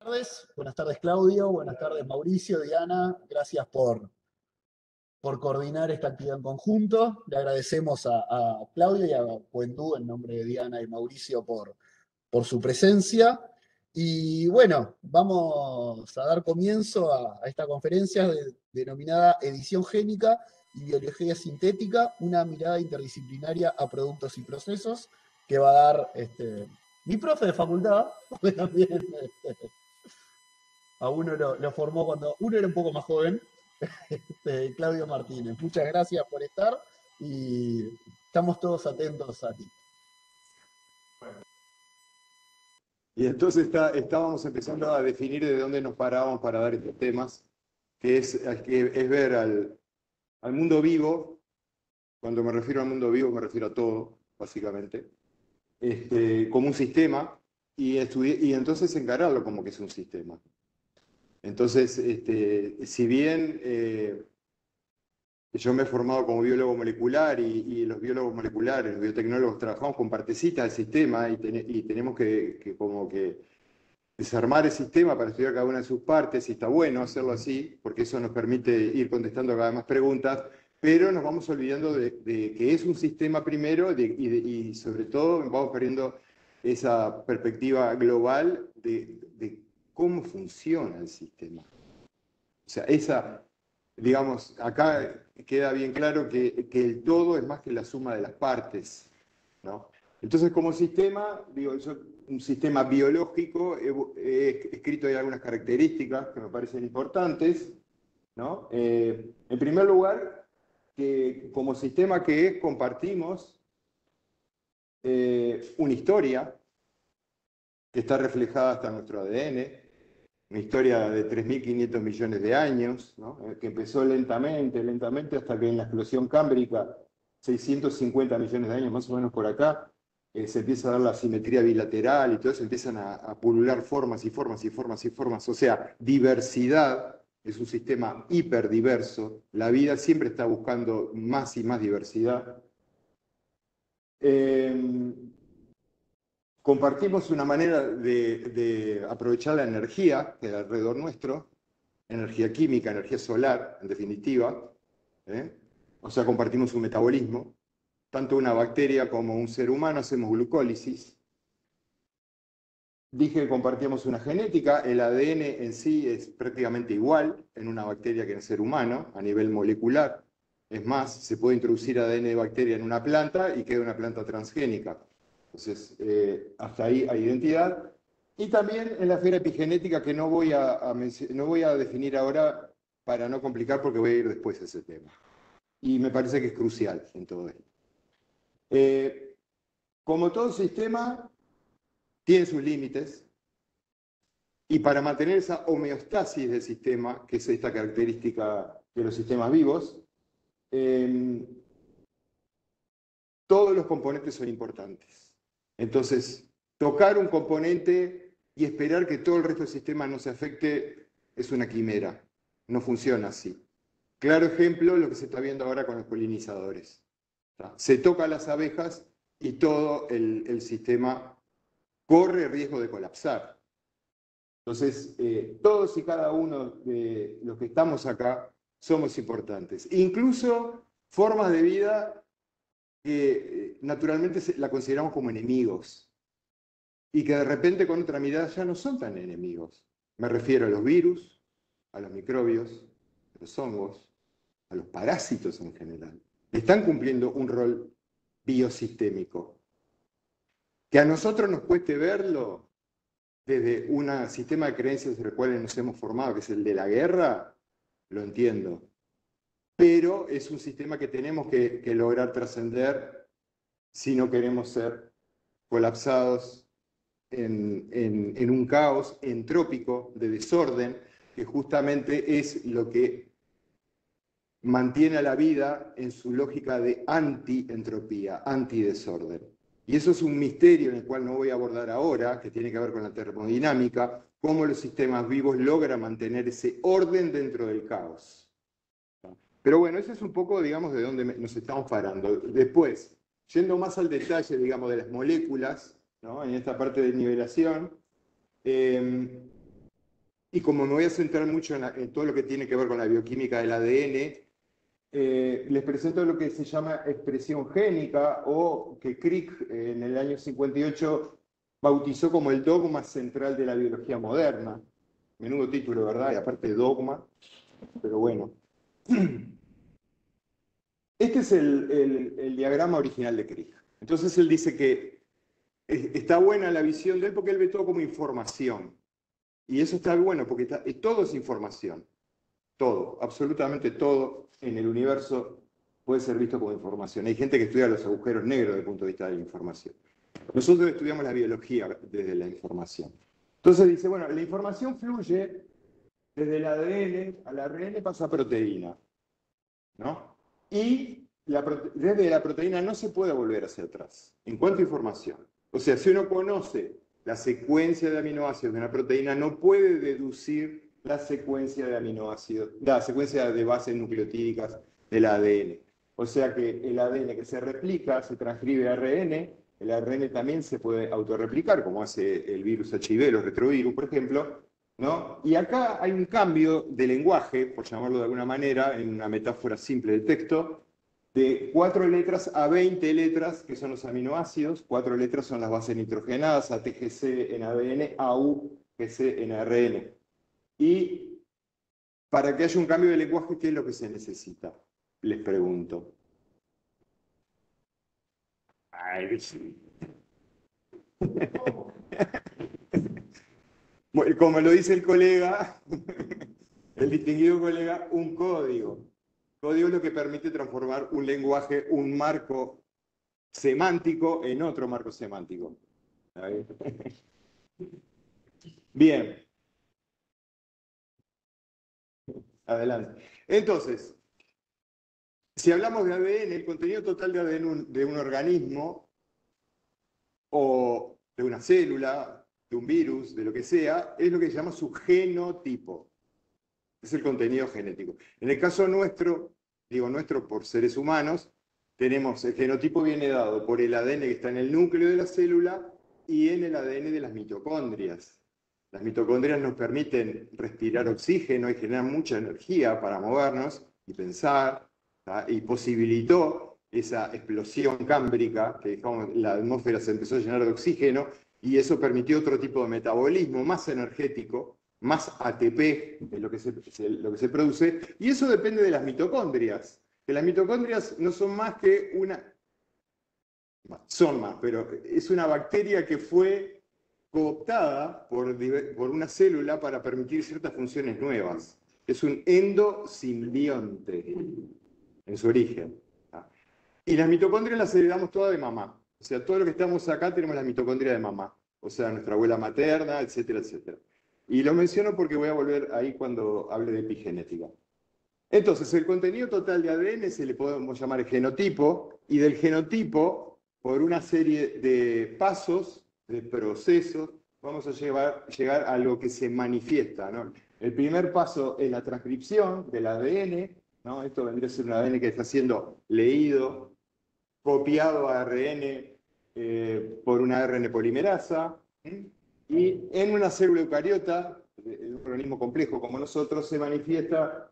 Buenas tardes Claudio, buenas tardes Mauricio, Diana, gracias por coordinar esta actividad en conjunto. Le agradecemos a Claudio y a Juventud en nombre de Diana y Mauricio por su presencia. Y bueno, vamos a dar comienzo a esta conferencia denominada Edición Génica y Biología Sintética, una mirada interdisciplinaria a productos y procesos, que va a dar mi profe de facultad, porque también a uno lo formó cuando uno era un poco más joven, Claudio Martínez. Muchas gracias por estar y estamos todos atentos a ti. Y entonces estábamos empezando a definir de dónde nos parábamos para dar estos temas, que es ver al mundo vivo. Cuando me refiero al mundo vivo me refiero a todo, básicamente, como un sistema, y entonces encararlo como que es un sistema. Entonces, si bien yo me he formado como biólogo molecular y los biólogos moleculares, los biotecnólogos, trabajamos con partecitas del sistema y tenemos que como que desarmar el sistema para estudiar cada una de sus partes, y está bueno hacerlo así, porque eso nos permite ir contestando cada vez más preguntas, pero nos vamos olvidando de que es un sistema primero y sobre todo vamos perdiendo esa perspectiva global de cómo funciona el sistema. O sea, digamos, acá queda bien claro que el todo es más que la suma de las partes, ¿no? Entonces, como sistema, digo, un sistema biológico, he escrito ahí algunas características que me parecen importantes, ¿no? En primer lugar, que como sistema que es, compartimos una historia que está reflejada hasta en nuestro ADN, una historia de 3.500 millones de años, ¿no? Que empezó lentamente, hasta que en la explosión cámbrica, 650 millones de años más o menos por acá, se empieza a dar la simetría bilateral y todo eso, empiezan a pulular formas y formas y formas y formas. O sea, diversidad, es un sistema hiperdiverso. La vida siempre está buscando más y más diversidad. Compartimos una manera de aprovechar la energía que hay alrededor nuestro, energía química, energía solar, en definitiva. O sea, compartimos un metabolismo. Tanto una bacteria como un ser humano hacemos glucólisis. Dije que compartíamos una genética. El ADN en sí es prácticamente igual en una bacteria que en el ser humano, a nivel molecular. Es más, se puede introducir ADN de bacteria en una planta y queda una planta transgénica. Entonces, hasta ahí hay identidad. Y también en la esfera epigenética, que no voy a definir ahora para no complicar, porque voy a ir después a ese tema. Y me parece que es crucial en todo esto. Como todo sistema, tiene sus límites. Y para mantener esa homeostasis del sistema, que es esta característica de los sistemas vivos, todos los componentes son importantes. Entonces, tocar un componente y esperar que todo el resto del sistema no se afecte es una quimera. No funciona así. Claro ejemplo, lo que se está viendo ahora con los polinizadores. Se toca a las abejas y todo el sistema corre riesgo de colapsar. Entonces, todos y cada uno de los que estamos acá somos importantes. Incluso formas de vida que naturalmente la consideramos como enemigos y que de repente con otra mirada ya no son tan enemigos. Me refiero a los virus, a los microbios, a los hongos, a los parásitos en general. Están cumpliendo un rol biosistémico. Que a nosotros nos cueste verlo desde un sistema de creencias en el cual nos hemos formado, que es el de la guerra, lo entiendo. Pero es un sistema que tenemos que lograr trascender si no queremos ser colapsados en un caos entrópico de desorden, que justamente es lo que mantiene a la vida en su lógica de anti-entropía, anti-desorden. Y eso es un misterio en el cual no voy a abordar ahora, que tiene que ver con la termodinámica, cómo los sistemas vivos logran mantener ese orden dentro del caos. Pero bueno, eso es un poco, digamos, de dónde nos estamos parando. Después, yendo más al detalle, digamos, de las moléculas, ¿no? En esta parte de nivelación, Y como me voy a centrar mucho en todo lo que tiene que ver con la bioquímica del ADN, les presento lo que se llama expresión génica, o que Crick en el año 58 bautizó como el dogma central de la biología moderna. Menudo título, ¿verdad? Y aparte dogma, pero bueno. Este es el diagrama original de Crick. Entonces él dice que está buena la visión de él porque él ve todo como información. Y eso está bueno porque todo es información. Todo, absolutamente todo en el universo puede ser visto como información. Hay gente que estudia los agujeros negros desde el punto de vista de la información. Nosotros estudiamos la biología desde la información. Entonces dice, bueno, la información fluye desde el ADN al ARN, pasa a proteína, ¿no? Y desde la proteína no se puede volver hacia atrás en cuanto a información. O sea, si uno conoce la secuencia de aminoácidos de una proteína, no puede deducir la secuencia de aminoácidos, la secuencia de bases nucleotídicas del ADN. O sea que el ADN que se replica se transcribe a ARN, el ARN también se puede autorreplicar, como hace el virus HIV, los retrovirus, por ejemplo, ¿no? Y acá hay un cambio de lenguaje, por llamarlo de alguna manera, en una metáfora simple de texto, de 4 letras a 20 letras, que son los aminoácidos. 4 letras son las bases nitrogenadas, ATGC en ADN, AUGC en ARN. Y para que haya un cambio de lenguaje, ¿qué es lo que se necesita? Les pregunto. Ay, sí. Como lo dice el colega, el distinguido colega, un código. Código es lo que permite transformar un lenguaje, un marco semántico en otro marco semántico. Bien. Adelante. Entonces, si hablamos de ADN, el contenido total de ADN de un organismo o de una célula, de un virus, de lo que sea, es lo que se llama su genotipo. Es el contenido genético. En el caso nuestro, digo nuestro por seres humanos, tenemos el genotipo viene dado por el ADN que está en el núcleo de la célula y en el ADN de las mitocondrias. Las mitocondrias nos permiten respirar oxígeno y generan mucha energía para movernos y pensar, ¿tá? Y posibilitó esa explosión cámbrica, que la atmósfera se empezó a llenar de oxígeno, y eso permitió otro tipo de metabolismo más energético, más ATP de lo que se produce, y eso depende de las mitocondrias. Que las mitocondrias no son más que son más, pero es una bacteria que fue cooptada por una célula para permitir ciertas funciones nuevas. Es un endosimbionte en su origen. Y las mitocondrias las heredamos todas de mamá. O sea, todo lo que estamos acá tenemos la mitocondria de mamá. O sea, nuestra abuela materna, etcétera, etcétera. Y lo menciono porque voy a volver ahí cuando hable de epigenética. Entonces, el contenido total de ADN se le podemos llamar el genotipo, y del genotipo, por una serie de pasos, de procesos, vamos a llegar a lo que se manifiesta, ¿no? El primer paso es la transcripción del ADN, ¿no? Esto vendría a ser un ADN que está siendo leído, copiado a ARN por una ARN polimerasa, y en una célula eucariota, de un organismo complejo como nosotros, se manifiesta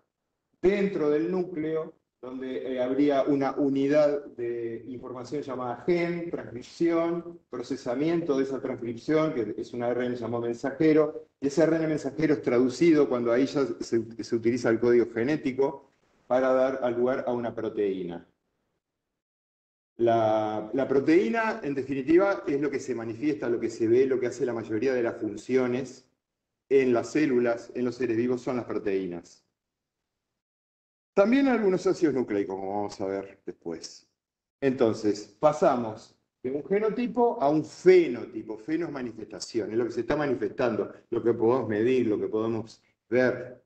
dentro del núcleo, donde habría una unidad de información llamada gen, transcripción, procesamiento de esa transcripción, que es un ARN llamado mensajero, y ese ARN mensajero es traducido cuando ahí ya se utiliza el código genético para dar lugar a una proteína. La proteína, en definitiva, es lo que se manifiesta, lo que se ve, lo que hace la mayoría de las funciones en las células, en los seres vivos, son las proteínas. También algunos ácidos nucleicos, como vamos a ver después. Entonces, pasamos de un genotipo a un fenotipo. Feno es manifestación, es lo que se está manifestando, lo que podemos medir, lo que podemos ver,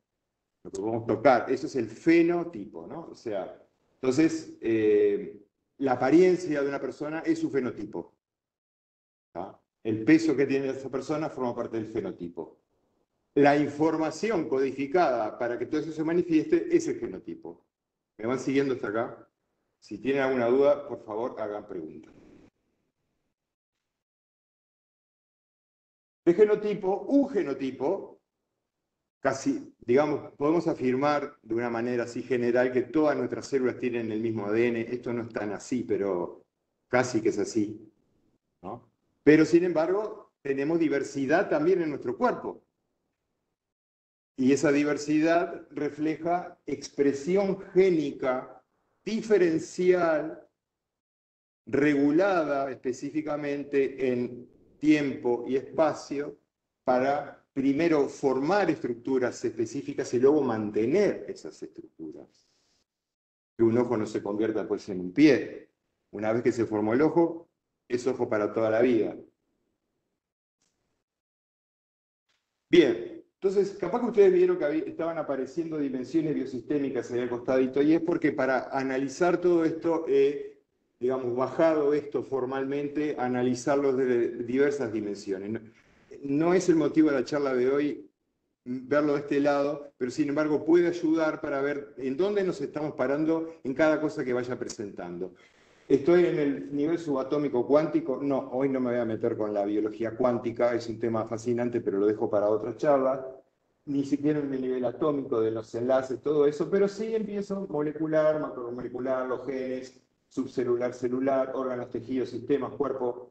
lo que podemos tocar. Eso es el fenotipo, ¿no? O sea, entonces, la apariencia de una persona es su fenotipo. ¿Tá? El peso que tiene esa persona forma parte del fenotipo. La información codificada para que todo eso se manifieste es el genotipo. ¿Me van siguiendo hasta acá? Si tienen alguna duda, por favor, hagan preguntas. De genotipo, un genotipo casi, digamos, podemos afirmar de una manera así general que todas nuestras células tienen el mismo ADN. Esto no es tan así, pero casi que es así, ¿no? Pero sin embargo, tenemos diversidad también en nuestro cuerpo. Y esa diversidad refleja expresión génica diferencial, regulada específicamente en tiempo y espacio, para primero formar estructuras específicas y luego mantener esas estructuras. Que un ojo no se convierta pues en un pie. Una vez que se formó el ojo, es ojo para toda la vida. Bien, entonces capaz que ustedes vieron que estaban apareciendo dimensiones biosistémicas ahí al costadito, y es porque para analizar todo esto digamos, bajado esto formalmente, analizarlo desde diversas dimensiones. No es el motivo de la charla de hoy verlo de este lado, pero sin embargo puede ayudar para ver en dónde nos estamos parando en cada cosa que vaya presentando. ¿Estoy en el nivel subatómico cuántico? No, hoy no me voy a meter con la biología cuántica, es un tema fascinante, pero lo dejo para otra charla. Ni siquiera en el nivel atómico de los enlaces, todo eso, pero sí empiezo molecular, macromolecular, los genes, subcelular, celular, órganos, tejidos, sistemas, cuerpo,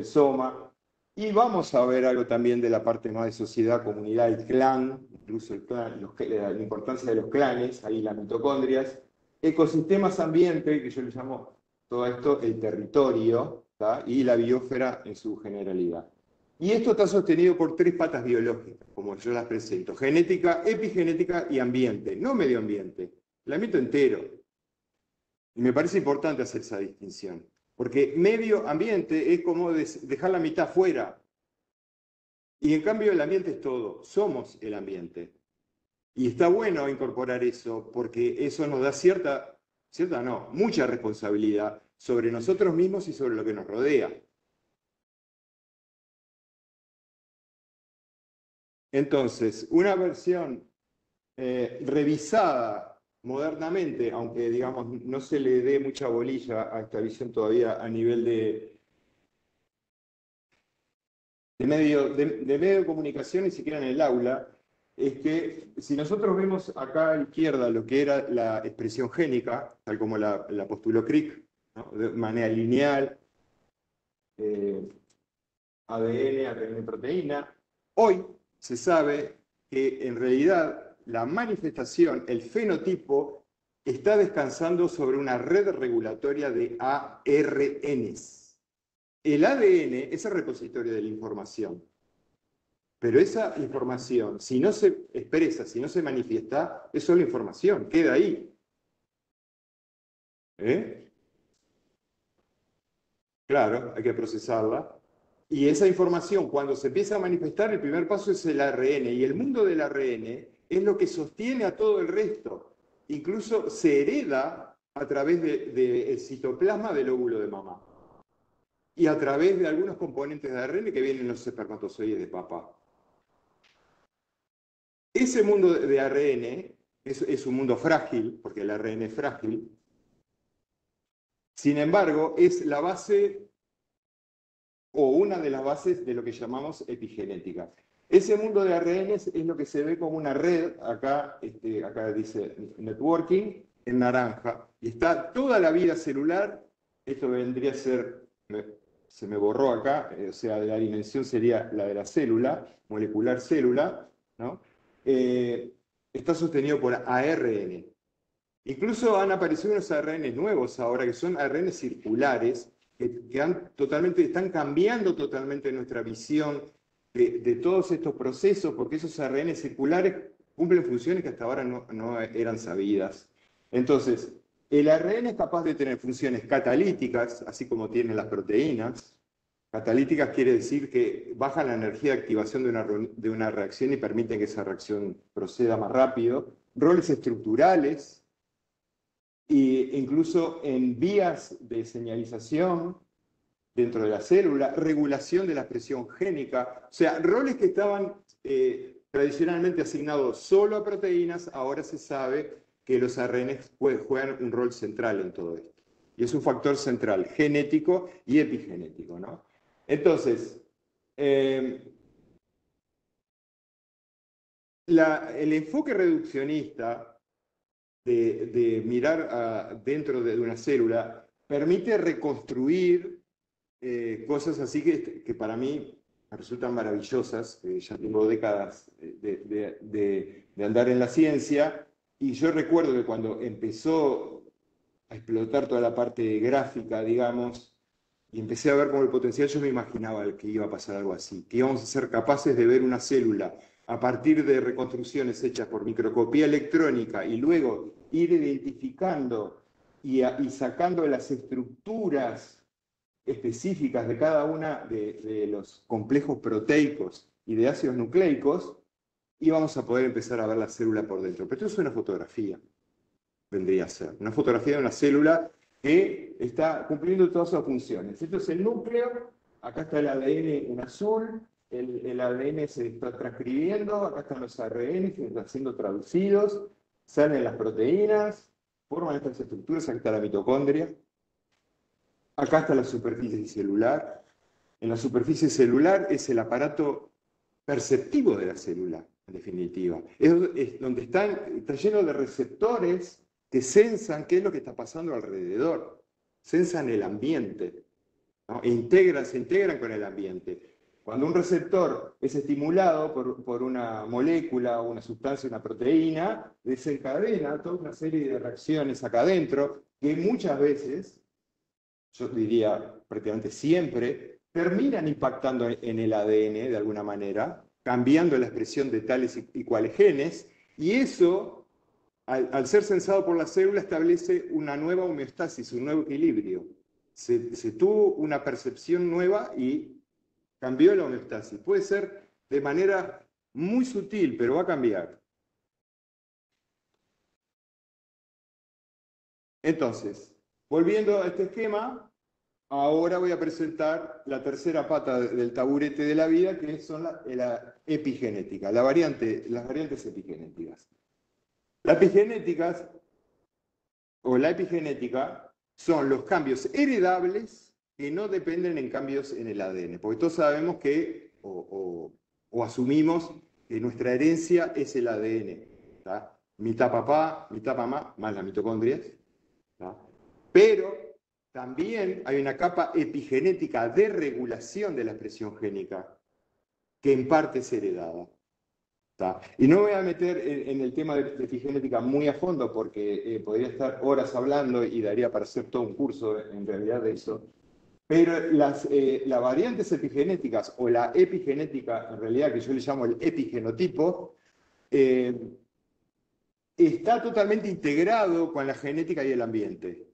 soma. Y vamos a ver algo también de la parte más de sociedad, comunidad, el clan, incluso el clan, la importancia de los clanes, ahí las mitocondrias, ecosistemas, ambiente, que yo le llamo todo esto el territorio, ¿tá? Y la biosfera en su generalidad. Y esto está sostenido por tres patas biológicas, como yo las presento: genética, epigenética y ambiente, no medio ambiente, el ambiente entero. Y me parece importante hacer esa distinción, porque medio ambiente es como dejar la mitad fuera. Y en cambio el ambiente es todo, somos el ambiente. Y está bueno incorporar eso, porque eso nos da mucha responsabilidad sobre nosotros mismos y sobre lo que nos rodea. Entonces, una versión revisada modernamente, aunque digamos no se le dé mucha bolilla a esta visión todavía a nivel de medio de comunicación, ni siquiera en el aula, es que si nosotros vemos acá a la izquierda lo que era la expresión génica, tal como la postuló Crick, ¿no? De manera lineal, ADN, ARN, proteína, hoy se sabe que en realidad la manifestación, el fenotipo, está descansando sobre una red regulatoria de ARNs. El ADN es el repositorio de la información. Pero esa información, si no se expresa, si no se manifiesta, es solo información, queda ahí. Claro, hay que procesarla. Y esa información, cuando se empieza a manifestar, el primer paso es el ARN. Y el mundo del ARN es lo que sostiene a todo el resto. Incluso se hereda a través del citoplasma del óvulo de mamá. Y a través de algunos componentes de ARN que vienen en los espermatozoides de papá. Ese mundo de ARN es un mundo frágil, porque el ARN es frágil. Sin embargo, es la base o una de las bases de lo que llamamos epigenética. Ese mundo de ARN es lo que se ve como una red, acá dice networking, en naranja, y está toda la vida celular. Esto vendría a ser, se me borró acá, o sea, la dimensión sería la de la célula, molecular célula, ¿no? Está sostenido por ARN. Incluso han aparecido unos ARN nuevos ahora, que son ARN circulares, que están cambiando totalmente nuestra visión de todos estos procesos, porque esos ARN circulares cumplen funciones que hasta ahora no eran sabidas. Entonces, el ARN es capaz de tener funciones catalíticas, así como tienen las proteínas. Catalíticas quiere decir que bajan la energía de activación de una reacción y permiten que esa reacción proceda más rápido. Roles estructurales, e incluso en vías de señalización dentro de la célula, regulación de la expresión génica, o sea, roles que estaban tradicionalmente asignados solo a proteínas, ahora se sabe que los ARN juegan un rol central en todo esto. Y es un factor central, genético y epigenético, ¿no? Entonces, el enfoque reduccionista de mirar dentro de una célula permite reconstruir cosas así que para mí me resultan maravillosas. Ya tengo décadas de andar en la ciencia, y yo recuerdo que cuando empezó a explotar toda la parte gráfica, digamos, y empecé a ver como el potencial, yo me imaginaba que iba a pasar algo así, que íbamos a ser capaces de ver una célula a partir de reconstrucciones hechas por microscopía electrónica y luego ir identificando y sacando las estructuras específicas de cada una de los complejos proteicos y de ácidos nucleicos, y vamos a poder empezar a ver la célula por dentro. Pero esto es una fotografía, vendría a ser. Una fotografía de una célula que está cumpliendo todas sus funciones. Esto es el núcleo, acá está el ADN en azul, el ADN se está transcribiendo, acá están los ARN que están siendo traducidos, salen las proteínas, forman estas estructuras, acá está la mitocondria, acá está la superficie celular. En la superficie celular es el aparato perceptivo de la célula, en definitiva. Es donde está lleno de receptores que sensan qué es lo que está pasando alrededor, sensan el ambiente, ¿no? Se integran con el ambiente. Cuando un receptor es estimulado por una molécula, una sustancia, una proteína, desencadena toda una serie de reacciones acá adentro que muchas veces, yo diría prácticamente siempre, terminan impactando en el ADN de alguna manera, cambiando la expresión de tales y cuales genes, y eso, al ser sensado por la célula, establece una nueva homeostasis, un nuevo equilibrio. Se tuvo una percepción nueva y cambió la homeostasis. Puede ser de manera muy sutil, pero va a cambiar. Entonces, volviendo a este esquema, ahora voy a presentar la tercera pata del taburete de la vida, que son la epigenética, las variantes epigenéticas. Las epigenéticas, o la epigenética, son los cambios heredables que no dependen en cambios en el ADN, porque todos sabemos que, o asumimos que nuestra herencia es el ADN, ¿tá? Mitad papá, mitad mamá, más las mitocondrias, ¿tá? Pero también hay una capa epigenética de regulación de la expresión génica, que en parte es heredada. ¿Tá? Y no me voy a meter en el tema de epigenética muy a fondo, porque podría estar horas hablando y daría para hacer todo un curso en realidad de eso. Pero las variantes epigenéticas, o la epigenética, en realidad, que yo le llamo el epigenotipo, está totalmente integrado con la genética y el ambiente.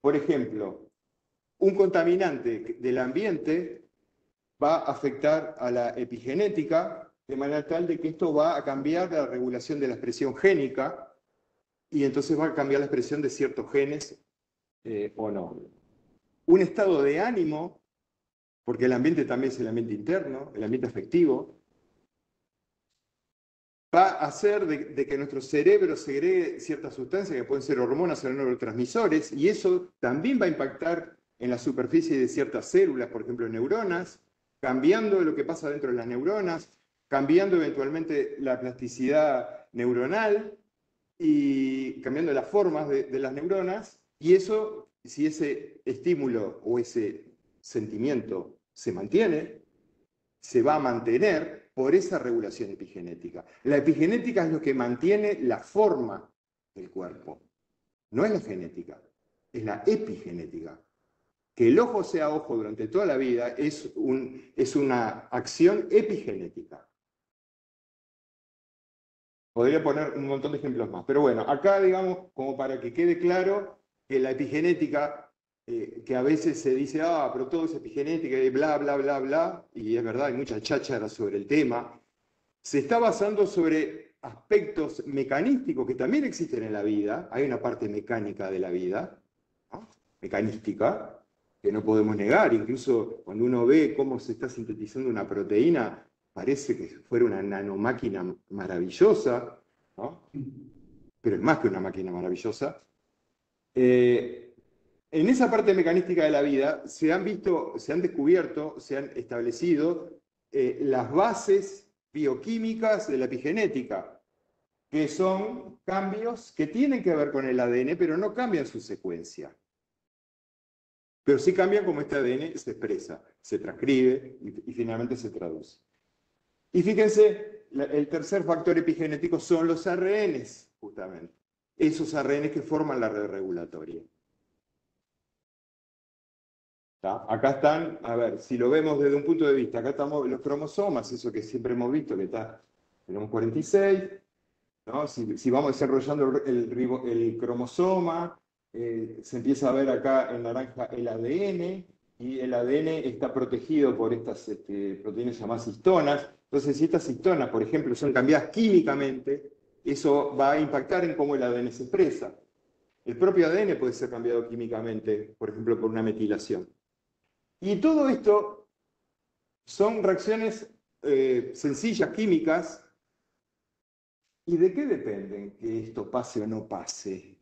Por ejemplo, un contaminante del ambiente va a afectar a la epigenética de manera tal de que esto va a cambiar la regulación de la expresión génica, y entonces va a cambiar la expresión de ciertos genes o no. Un estado de ánimo, porque el ambiente también es el ambiente interno, el ambiente afectivo, va a hacer de que nuestro cerebro segregue ciertas sustancias que pueden ser hormonas o neurotransmisores, y eso también va a impactar en la superficie de ciertas células, por ejemplo neuronas, cambiando lo que pasa dentro de las neuronas, cambiando eventualmente la plasticidad neuronal y cambiando las formas de las neuronas, y eso, si ese estímulo o ese sentimiento se mantiene, se va a mantener por esa regulación epigenética. La epigenética es lo que mantiene la forma del cuerpo, no es la genética, es la epigenética. Que el ojo sea ojo durante toda la vida es una acción epigenética. Podría poner un montón de ejemplos más, pero bueno, acá digamos, como para que quede claro, que la epigenética, que a veces se dice, pero todo es epigenética y bla, bla, bla, bla, y es verdad, hay mucha cháchara sobre el tema, se está basando sobre aspectos mecanísticos que también existen en la vida. Hay una parte mecánica de la vida, ¿no? Mecanística, que no podemos negar. Incluso cuando uno ve cómo se está sintetizando una proteína, parece que fuera una nanomáquina maravillosa, ¿no? Pero es más que una máquina maravillosa. En esa parte mecanística de la vida se han descubierto, se han establecido las bases bioquímicas de la epigenética, que son cambios que tienen que ver con el ADN, pero no cambian su secuencia. Pero sí cambian cómo este ADN se expresa, se transcribe y finalmente se traduce. Y fíjense, el tercer factor epigenético son los ARNs, justamente. Esos ARNs que forman la red regulatoria. ¿Tá? Acá están, a ver, si lo vemos desde un punto de vista, acá estamos los cromosomas, eso que siempre hemos visto, que está, tenemos 46, ¿no? Si vamos desarrollando el cromosoma, se empieza a ver acá en naranja el ADN, y el ADN está protegido por estas proteínas llamadas histonas. Entonces, si estas histonas, por ejemplo, son cambiadas químicamente, eso va a impactar en cómo el ADN se expresa. El propio ADN puede ser cambiado químicamente, por ejemplo, por una metilación. Y todo esto son reacciones sencillas, químicas. ¿Y de qué dependen que esto pase o no pase?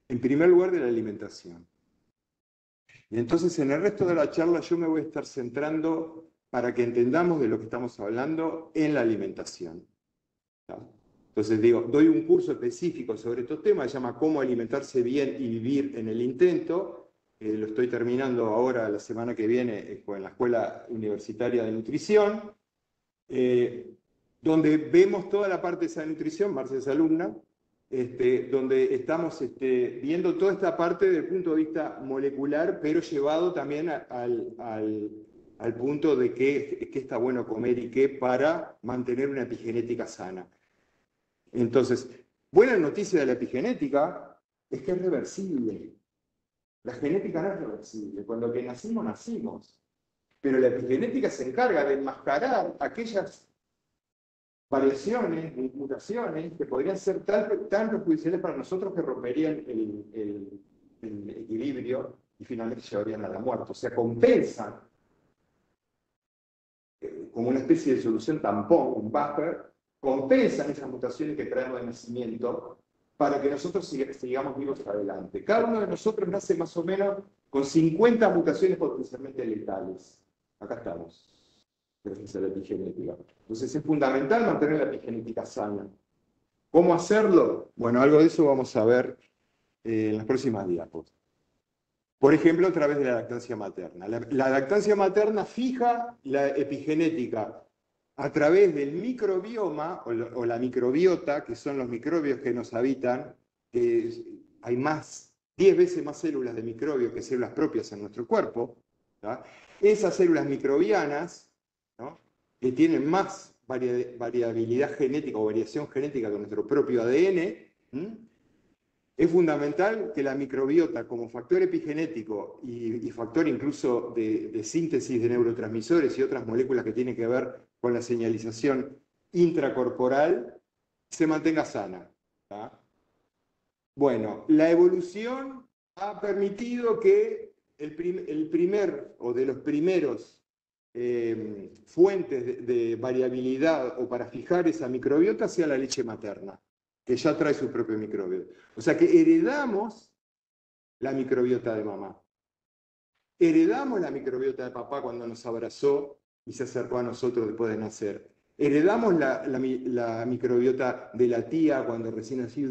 En primer lugar, de la alimentación. Y entonces, en el resto de la charla, yo me voy a estar centrando para que entendamos de lo que estamos hablando en la alimentación. ¿No? Entonces, doy un curso específico sobre estos temas, se llama Cómo alimentarse bien y vivir en el intento. Lo estoy terminando ahora, la semana que viene, en la Escuela Universitaria de Nutrición, donde vemos toda la parte de esa nutrición. Marcia es alumna, donde estamos viendo toda esta parte desde el punto de vista molecular, pero llevado también al punto de qué está bueno comer y qué para mantener una epigenética sana. Entonces, buena noticia de la epigenética es que es reversible. La genética no es reversible. Cuando que nacimos, nacimos. Pero la epigenética se encarga de enmascarar aquellas variaciones, mutaciones, que podrían ser tan perjudiciales para nosotros que romperían el equilibrio y finalmente llevarían a la muerte. O sea, compensan como una especie de solución tampón, un buffer, compensan esas mutaciones que traemos de nacimiento para que nosotros sigamos vivos adelante. Cada uno de nosotros nace más o menos con 50 mutaciones potencialmente letales. Acá estamos, gracias a la epigenética. Entonces es fundamental mantener la epigenética sana. ¿Cómo hacerlo? Bueno, algo de eso vamos a ver en las próximas diapos. Por ejemplo, a través de la lactancia materna. La lactancia materna fija la epigenética a través del microbioma o la microbiota, que son los microbios que nos habitan. Hay 10 veces más células de microbios que células propias en nuestro cuerpo. ¿tá? Esas células microbianas, ¿no? que tienen más variabilidad genética o variación genética que nuestro propio ADN, es fundamental que la microbiota, como factor epigenético y factor incluso de síntesis de neurotransmisores y otras moléculas que tienen que ver con la señalización intracorporal, se mantenga sana. ¿tá? Bueno, la evolución ha permitido que el primer o de los primeros fuentes de variabilidad o para fijar esa microbiota sea la leche materna, que ya trae su propio microbio. O sea que heredamos la microbiota de mamá. Heredamos la microbiota de papá cuando nos abrazó y se acercó a nosotros después de nacer. Heredamos la microbiota de la tía cuando recién nació.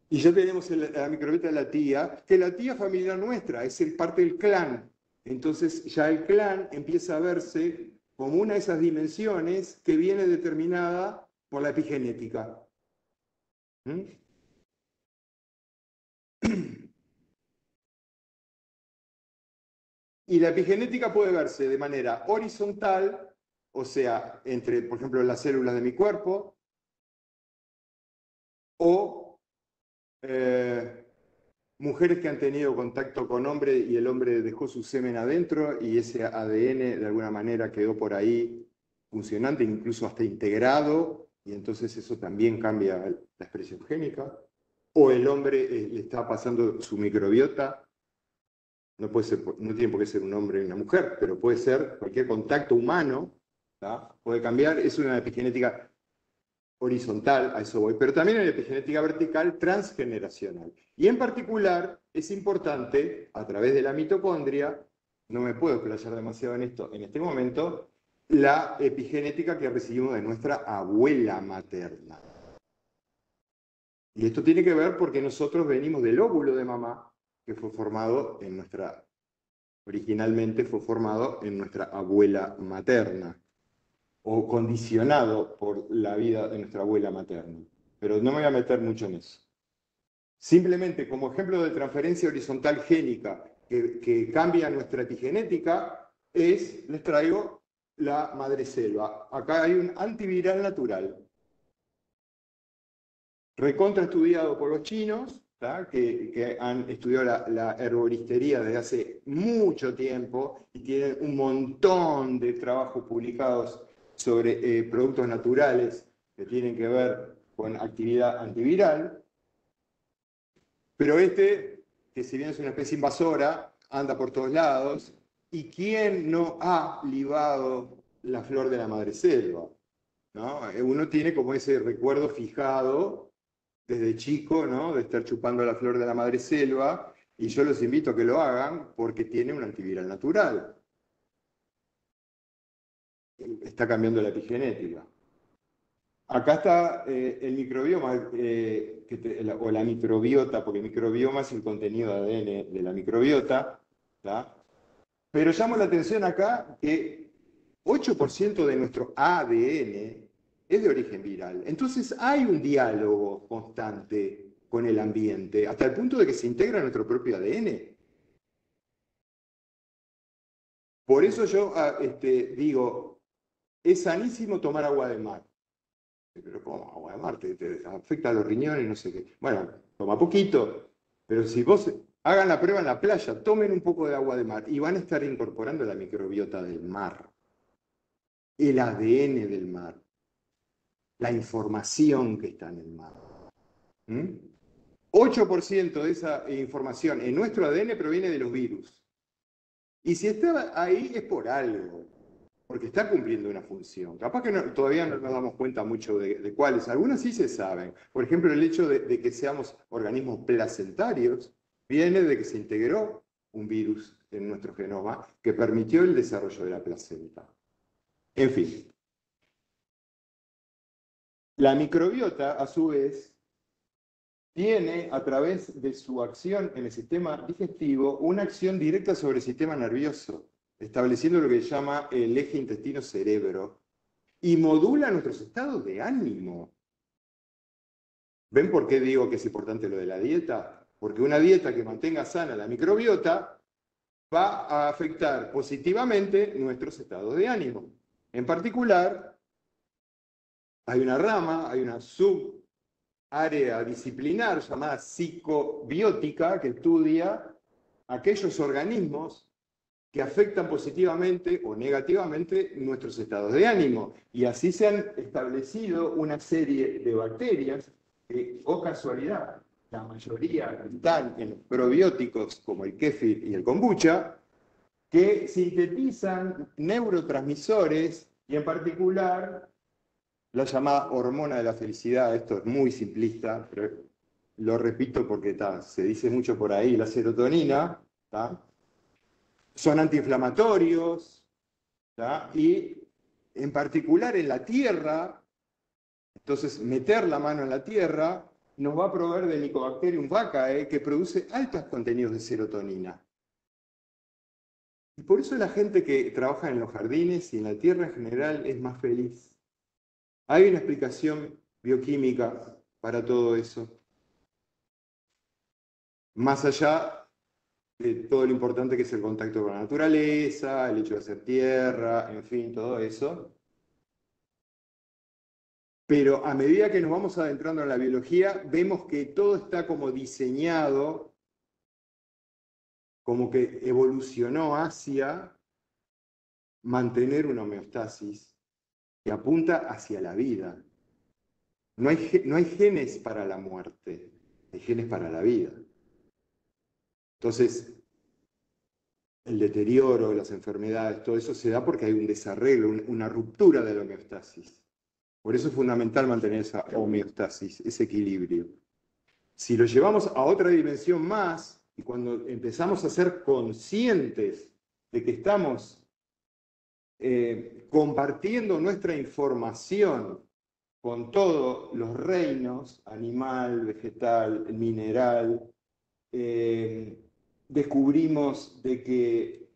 Y ya tenemos la microbiota de la tía, que la tía familiar nuestra, es parte del clan. Entonces ya el clan empieza a verse como una de esas dimensiones que viene determinada por la epigenética. Y la epigenética puede verse de manera horizontal, o sea, entre, por ejemplo, las células de mi cuerpo, o mujeres que han tenido contacto con hombre y el hombre dejó su semen adentro y ese ADN de alguna manera quedó por ahí funcionante, incluso hasta integrado, y entonces eso también cambia la expresión génica. O el hombre le está pasando su microbiota, no tiene por qué ser un hombre y una mujer, pero puede ser cualquier contacto humano, ¿tá? Puede cambiar, es una epigenética horizontal, a eso voy, pero también en la epigenética vertical transgeneracional. Y en particular es importante, a través de la mitocondria, no me puedo explayar demasiado en esto en este momento, la epigenética que recibimos de nuestra abuela materna. Y esto tiene que ver porque nosotros venimos del óvulo de mamá, que fue formado originalmente fue formado en nuestra abuela materna, o condicionado por la vida de nuestra abuela materna. Pero no me voy a meter mucho en eso. Simplemente como ejemplo de transferencia horizontal génica que cambia nuestra epigenética, les traigo la madreselva. Acá hay un antiviral natural, recontra estudiado por los chinos, que han estudiado la herboristería desde hace mucho tiempo y tienen un montón de trabajos publicados sobre productos naturales que tienen que ver con actividad antiviral. Pero que si bien es una especie invasora, anda por todos lados. ¿Y quién no ha libado la flor de la madreselva? ¿No? Uno tiene como ese recuerdo fijado desde chico, ¿no? De estar chupando la flor de la madreselva, y yo los invito a que lo hagan porque tiene un antiviral natural. Está cambiando la epigenética. Acá está el microbioma, o la microbiota, porque el microbioma es el contenido de ADN de la microbiota, ¿tá? Pero llamo la atención acá que 8% de nuestro ADN es de origen viral. Entonces hay un diálogo constante con el ambiente, hasta el punto de que se integra nuestro propio ADN. Por eso yo digo, es sanísimo tomar agua de mar. Pero ¿cómo? Agua de mar te afecta a los riñones, no sé qué. Bueno, toma poquito, pero si vos hagan la prueba en la playa, tomen un poco de agua de mar y van a estar incorporando la microbiota del mar, el ADN del mar, la información que está en el mar. 8% de esa información en nuestro ADN proviene de los virus. Y si está ahí es por algo, porque está cumpliendo una función. Capaz que todavía no nos damos cuenta mucho de cuáles. Algunas sí se saben. Por ejemplo, el hecho de que seamos organismos placentarios viene de que se integró un virus en nuestro genoma que permitió el desarrollo de la placenta. En fin. La microbiota, a su vez, tiene, a través de su acción en el sistema digestivo, una acción directa sobre el sistema nervioso, estableciendo lo que se llama el eje intestino-cerebro, y modula nuestros estados de ánimo. ¿Ven por qué digo que es importante lo de la dieta? Porque una dieta que mantenga sana la microbiota va a afectar positivamente nuestros estados de ánimo. En particular, hay una rama, hay una subárea disciplinar llamada psicobiótica que estudia aquellos organismos que afectan positivamente o negativamente nuestros estados de ánimo. Y así se han establecido una serie de bacterias que, oh casualidad, la mayoría están en los probióticos como el kéfir y el kombucha, que sintetizan neurotransmisores y en particular la llamada hormona de la felicidad. Esto es muy simplista, pero lo repito porque se dice mucho por ahí, la serotonina, son antiinflamatorios, y en particular en la tierra. Entonces meter la mano en la tierra nos va a proveer de Mycobacterium vaccae, que produce altos contenidos de serotonina. Y por eso la gente que trabaja en los jardines y en la tierra en general es más feliz. Hay una explicación bioquímica para todo eso. Más allá de todo lo importante que es el contacto con la naturaleza, el hecho de hacer tierra, en fin, todo eso. Pero a medida que nos vamos adentrando en la biología, vemos que todo está como diseñado, como que evolucionó hacia mantener una homeostasis que apunta hacia la vida. No hay genes para la muerte, hay genes para la vida. Entonces, el deterioro, las enfermedades, todo eso se da porque hay un desarreglo, una ruptura de la homeostasis. Por eso es fundamental mantener esa homeostasis, ese equilibrio. Si lo llevamos a otra dimensión más, y cuando empezamos a ser conscientes de que estamos compartiendo nuestra información con todos los reinos, animal, vegetal, mineral. Descubrimos de que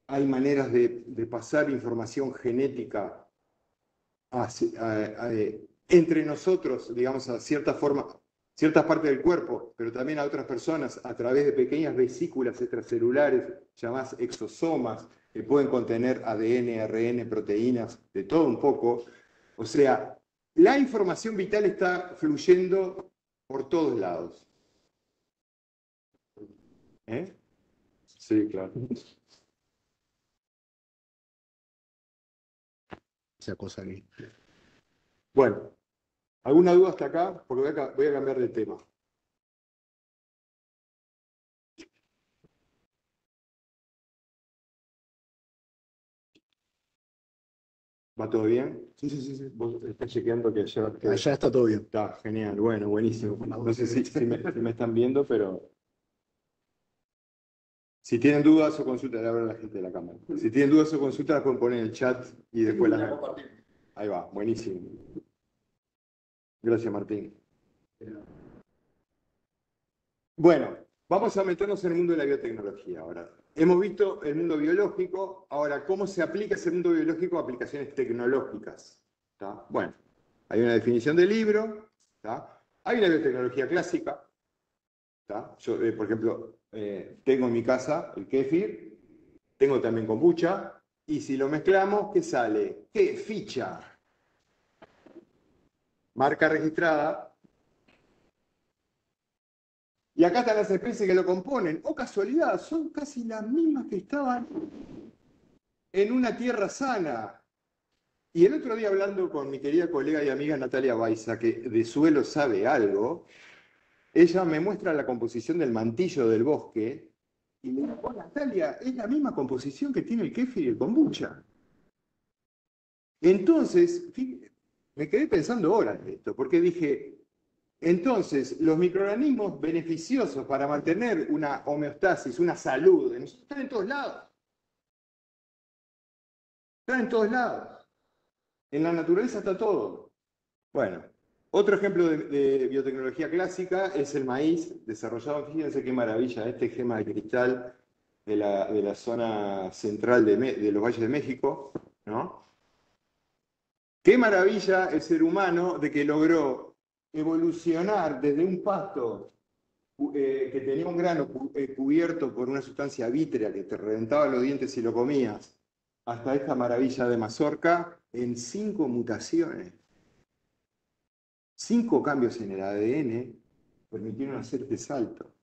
hay maneras de pasar información genética entre nosotros, digamos, a cierta forma, ciertas partes del cuerpo, pero también a otras personas a través de pequeñas vesículas extracelulares llamadas exosomas, que pueden contener ADN, ARN, proteínas, de todo un poco. O sea, la información vital está fluyendo por todos lados. ¿Eh? Sí, claro. Esa cosa aquí. Bueno, ¿alguna duda hasta acá? Porque voy a cambiar de tema. ¿Va todo bien? Sí. Vos estás chequeando que ya... Allá está todo bien. Está genial, bueno, buenísimo. No sé si me están viendo, pero... Si tienen dudas o consultas, le hablo a la gente de la cámara. Si tienen dudas o consultas, las pueden poner en el chat y después las... Ahí va, buenísimo. Gracias, Martín. Bueno, vamos a meternos en el mundo de la biotecnología ahora. Hemos visto el mundo biológico, ahora, ¿cómo se aplica ese mundo biológico a aplicaciones tecnológicas? ¿Está? Bueno, hay una definición del libro, ¿está? Hay una biotecnología clásica, ¿está? Yo, por ejemplo, tengo en mi casa el kéfir, tengo también kombucha, y si lo mezclamos, ¿qué sale? ¿Qué ficha? Marca registrada. Y acá están las especies que lo componen. Oh, casualidad, son casi las mismas que estaban en una tierra sana. Y el otro día hablando con mi querida colega y amiga Natalia Baiza, que de suelo sabe algo, ella me muestra la composición del mantillo del bosque y me dijo, oh, Natalia, es la misma composición que tiene el kéfir y el kombucha. Entonces, me quedé pensando horas de esto, porque dije, entonces, los microorganismos beneficiosos para mantener una homeostasis, una salud, están en todos lados. Están en todos lados. En la naturaleza está todo. Bueno, otro ejemplo de biotecnología clásica es el maíz desarrollado, fíjense qué maravilla, este gema de cristal de la zona central de los valles de México, ¿no? Qué maravilla el ser humano de que logró evolucionar desde un pasto que tenía un grano cubierto por una sustancia vítrea que te reventaba los dientes si lo comías, hasta esta maravilla de mazorca en 5 mutaciones. 5 cambios en el ADN permitieron hacer este salto.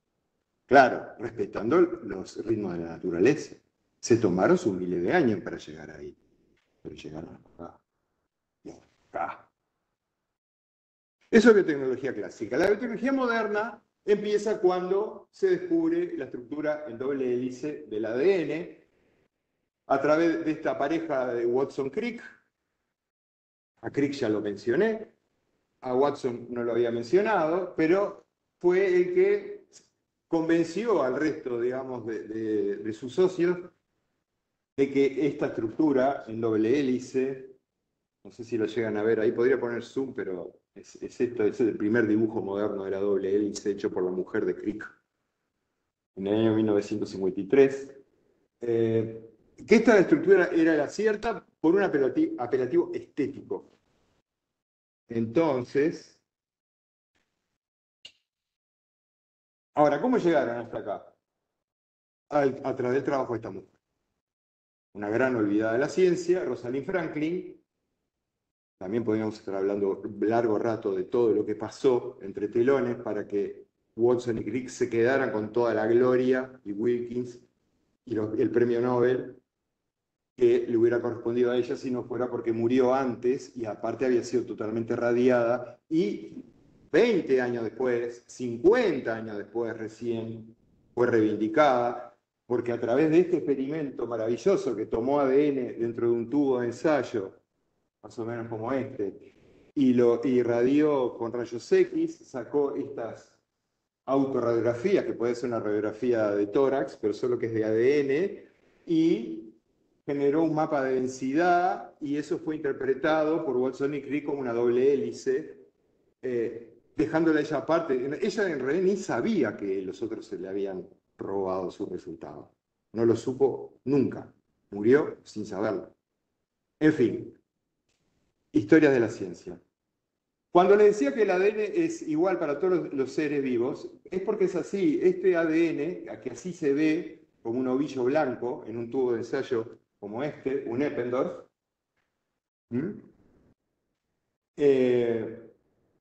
Claro, respetando los ritmos de la naturaleza. Se tomaron sus miles de años para llegar ahí, pero llegaron acá. Acá. Eso es biotecnología clásica. La biotecnología moderna empieza cuando se descubre la estructura en doble hélice del ADN a través de esta pareja de Watson-Crick. A Crick ya lo mencioné, a Watson no lo había mencionado, pero fue el que convenció al resto, digamos, de sus socios de que esta estructura en doble hélice, no sé si lo llegan a ver ahí, podría poner zoom, pero es el primer dibujo moderno de la doble hélice hecho por la mujer de Crick en el año 1953. Que esta estructura era la cierta por un apelativo estético. Entonces, ahora, ¿cómo llegaron hasta acá? A través del trabajo de esta mujer. Una gran olvidada de la ciencia, Rosalind Franklin. También podríamos estar hablando largo rato de todo lo que pasó entre telones para que Watson y Crick se quedaran con toda la gloria, y Wilkins y el premio Nobel que le hubiera correspondido a ella si no fuera porque murió antes y aparte había sido totalmente radiada y 20 años después, 50 años después recién fue reivindicada porque a través de este experimento maravilloso que tomó ADN dentro de un tubo de ensayo, más o menos como este, y lo irradió con rayos X, sacó estas autorradiografías, que puede ser una radiografía de tórax, pero solo que es de ADN, y generó un mapa de densidad, y eso fue interpretado por Watson y Crick como una doble hélice, dejándola ella aparte. Ella en realidad ni sabía que los otros se le habían robado su resultado. No lo supo nunca. Murió sin saberlo. En fin, historias de la ciencia. Cuando le decía que el ADN es igual para todos los seres vivos, es porque es así. Este ADN, que así se ve como un ovillo blanco en un tubo de ensayo como este, un Eppendorf,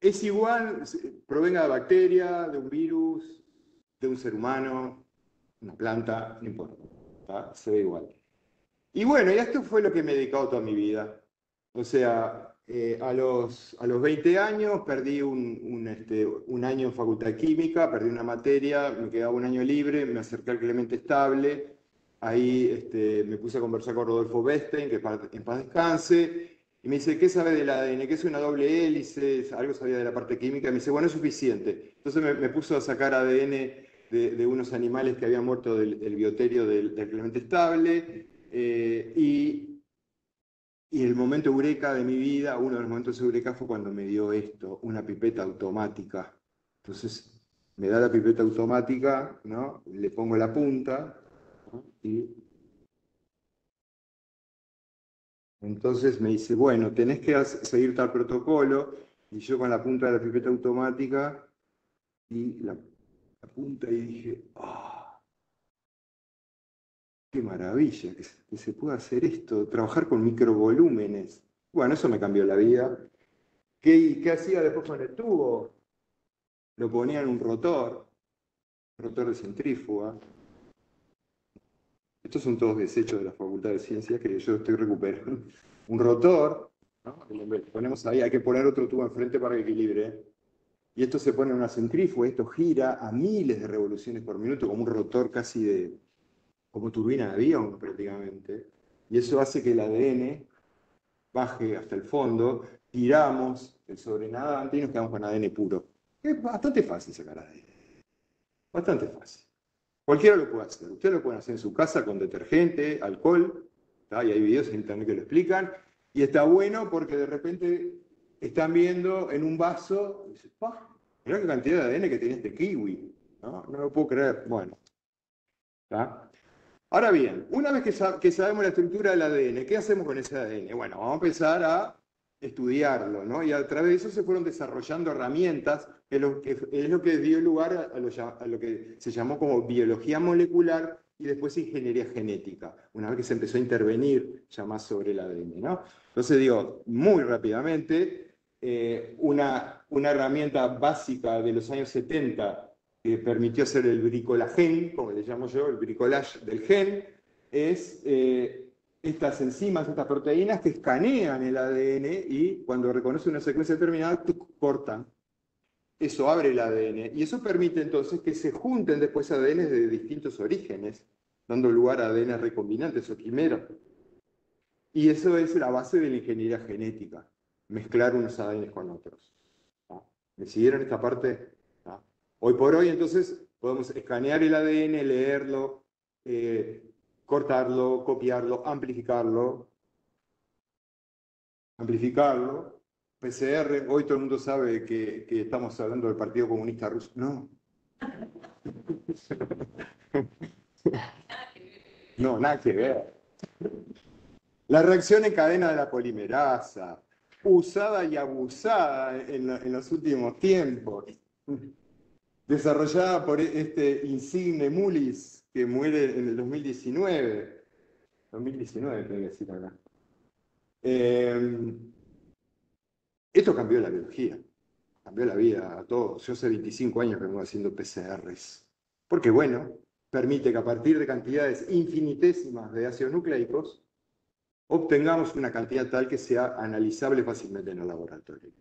es igual, provenga de bacteria, de un virus, de un ser humano, una planta, no importa, ¿tá? Se ve igual. Y bueno, y esto fue lo que me he dedicado toda mi vida. O sea, a los 20 años perdí un año en Facultad de Química, perdí una materia, me quedaba un año libre, me acerqué al Clemente Estable, ahí me puse a conversar con Rodolfo Bestein, que en paz descanse, y me dice, ¿qué sabe del ADN? ¿Qué es una doble hélice? Algo sabía de la parte química, me dice, bueno, es suficiente. Entonces me puso a sacar ADN de unos animales que habían muerto del bioterio del Clemente Estable, y el momento eureka de mi vida, uno de los momentos eureka fue cuando me dio esto, una pipeta automática. Entonces me da la pipeta automática, ¿no? Le pongo la punta, ¿no? Y entonces me dice, bueno, tenés que seguir tal protocolo, y yo con la punta de la pipeta automática y la punta y dije, ¡ah! ¡Qué maravilla que se pueda hacer esto! Trabajar con microvolúmenes. Bueno, eso me cambió la vida. ¿Qué hacía después con el tubo? Lo ponía en un rotor de centrífuga. Estos son todos desechos de la Facultad de Ciencias que yo estoy recuperando. Un rotor, ¿no? Ponemos ahí, hay que poner otro tubo enfrente para que equilibre. Y esto se pone en una centrífuga, esto gira a miles de revoluciones por minuto, como un rotor casi como turbina de avión prácticamente. Y eso hace que el ADN baje hasta el fondo, tiramos el sobrenadante y nos quedamos con ADN puro. Es bastante fácil sacar ADN. Bastante fácil. Cualquiera lo puede hacer. Ustedes lo pueden hacer en su casa con detergente, alcohol, ¿tá? Y hay videos en internet que lo explican. Y está bueno porque de repente están viendo en un vaso y dicen, ¡pah! Mirá qué cantidad de ADN que tiene este kiwi. No, no lo puedo creer. Bueno, ¿tá? Ahora bien, una vez que sabemos la estructura del ADN, ¿qué hacemos con ese ADN? Bueno, vamos a empezar a estudiarlo, ¿no? Y a través de eso se fueron desarrollando herramientas, que es lo que dio lugar a lo que se llamó como biología molecular y después ingeniería genética, una vez que se empezó a intervenir ya más sobre el ADN, ¿no? Entonces digo, muy rápidamente, una herramienta básica de los años 70 que permitió hacer el bricolagen, como le llamo yo, el bricolage del gen, es estas enzimas, estas proteínas que escanean el ADN y cuando reconocen una secuencia determinada, cortan. Eso abre el ADN y eso permite entonces que se junten después ADN de distintos orígenes, dando lugar a ADN recombinantes o quimeras. Y eso es la base de la ingeniería genética, mezclar unos ADN con otros. ¿No? ¿Me siguieron esta parte? ¿No? Hoy por hoy, entonces, podemos escanear el ADN, leerlo, cortarlo, copiarlo, amplificarlo. PCR, hoy todo el mundo sabe que estamos hablando del Partido Comunista Ruso. No. No, nada que ver. La reacción en cadena de la polimerasa, usada y abusada en los últimos tiempos. Desarrollada por este insigne Mullis, que muere en el 2019. 2019, tengo que decir acá. Esto cambió la biología, cambió la vida a todos. Yo hace 25 años que vengo haciendo PCRs. Porque, bueno, permite que a partir de cantidades infinitésimas de ácidos nucleicos obtengamos una cantidad tal que sea analizable fácilmente en el laboratorio.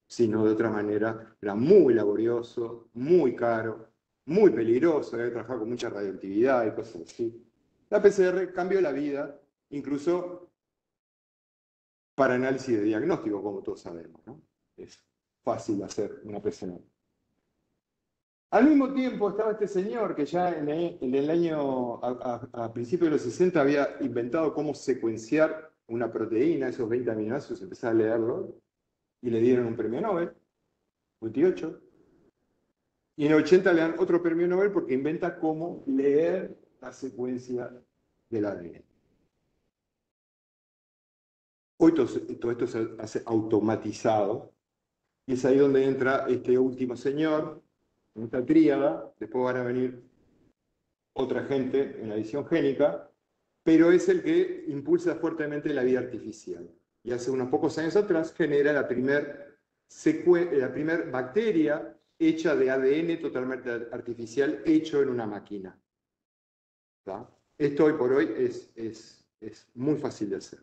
Si no, de otra manera, era muy laborioso, muy caro, muy peligroso, había que trabajar con mucha radioactividad y cosas así. La PCR cambió la vida, incluso para análisis de diagnóstico, como todos sabemos, ¿no? Es fácil hacer una PCR. Al mismo tiempo estaba este señor que ya en el año, a principios de los 60 había inventado cómo secuenciar una proteína, esos 20 aminoácidos, empecé a leerlo, y le dieron un premio Nobel, 28. Y en el 80 le dan otro premio Nobel porque inventa cómo leer la secuencia del ADN. Hoy todo esto se hace automatizado, y es ahí donde entra este último señor, en esta tríada. Después van a venir otra gente en la edición génica, pero es el que impulsa fuertemente la vida artificial. Y hace unos pocos años atrás genera la primer bacteria hecha de ADN totalmente artificial, hecho en una máquina. ¿Tá? Esto hoy por hoy es muy fácil de hacer.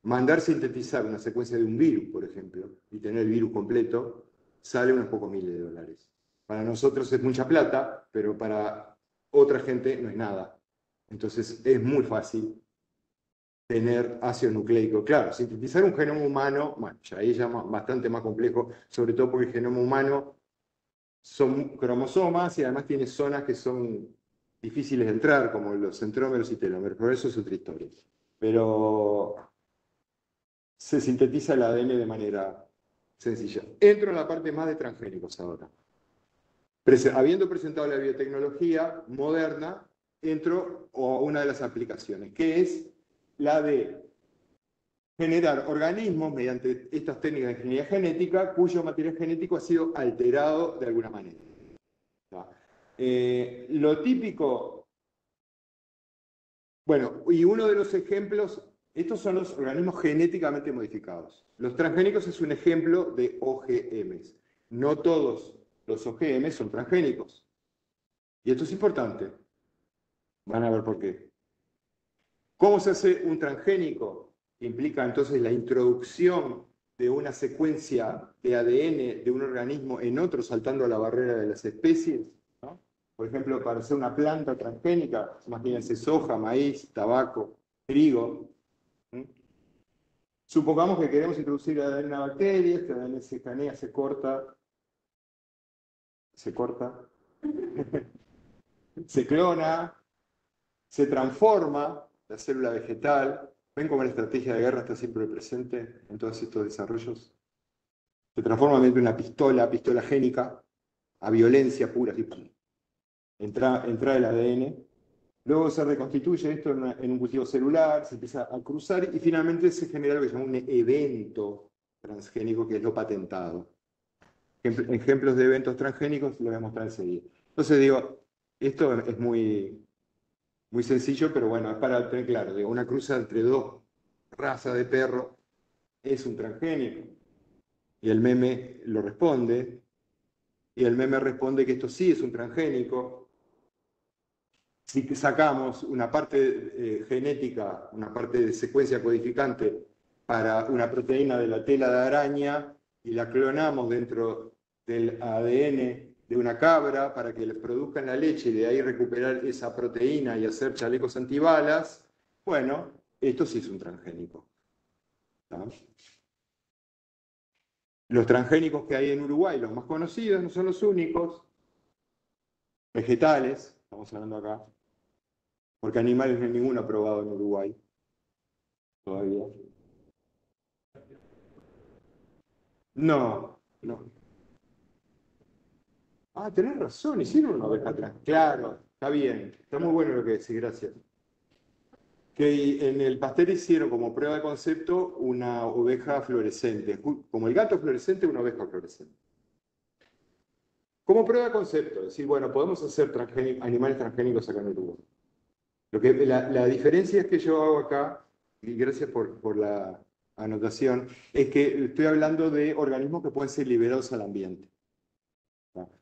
Mandar sintetizar una secuencia de un virus, por ejemplo, y tener el virus completo, sale unos pocos miles de dólares. Para nosotros es mucha plata, pero para otra gente no es nada. Entonces es muy fácil tener ácido nucleico. Claro, sintetizar un genoma humano, bueno, ya ahí ya bastante más complejo, sobre todo porque el genoma humano son cromosomas y además tiene zonas que son difíciles de entrar, como los centrómeros y telómeros, pero eso es otra historia. Pero se sintetiza el ADN de manera sencilla. Entro en la parte más de transgénicos ahora. Habiendo presentado la biotecnología moderna, entro a una de las aplicaciones, que es la de generar organismos mediante estas técnicas de ingeniería genética cuyo material genético ha sido alterado de alguna manera. Lo típico, bueno, y uno de los ejemplos, estos son los organismos genéticamente modificados. Los transgénicos es un ejemplo de OGMs. No todos los OGMs son transgénicos. Y esto es importante. Van a ver por qué. ¿Cómo se hace un transgénico? Implica entonces la introducción de una secuencia de ADN de un organismo en otro, saltando la barrera de las especies, ¿no? Por ejemplo, para hacer una planta transgénica, imagínense soja, maíz, tabaco, trigo. Supongamos que queremos introducir ADN en una bacteria, este ADN se escanea, se corta, se clona, se transforma la célula vegetal. ¿Ven cómo la estrategia de guerra está siempre presente en todos estos desarrollos? Se transforma mediante una pistola génica, a violencia pura, tipo, entra el ADN. Luego se reconstituye esto en un cultivo celular, se empieza a cruzar y finalmente se genera lo que se llama un evento transgénico, que es lo patentado. Ejemplos de eventos transgénicos los voy a mostrar enseguida. Entonces digo, esto es muy sencillo, pero bueno, es para tener claro, digo, una cruza entre dos razas de perro es un transgénico. Y el meme lo responde, y el meme responde que esto sí es un transgénico. Si sacamos una parte genética, una parte de secuencia codificante para una proteína de la tela de araña y la clonamos dentro del ADN de una cabra para que le produzcan la leche y de ahí recuperar esa proteína y hacer chalecos antibalas, bueno, esto sí es un transgénico. ¿No? Los transgénicos que hay en Uruguay, los más conocidos, no son los únicos. Vegetales, estamos hablando acá, porque animales no hay ninguno aprobado en Uruguay todavía. No. Ah, tenés razón, hicieron una oveja trans. Claro, está bien, está muy bueno lo que decís, gracias. Que en el pastel hicieron como prueba de concepto una oveja fluorescente, como el gato fluorescente, una oveja fluorescente. Como prueba de concepto, es decir, bueno, podemos hacer animales transgénicos acá en Uruguay. La diferencia es que yo hago acá, y gracias por la anotación, es que estoy hablando de organismos que pueden ser liberados al ambiente.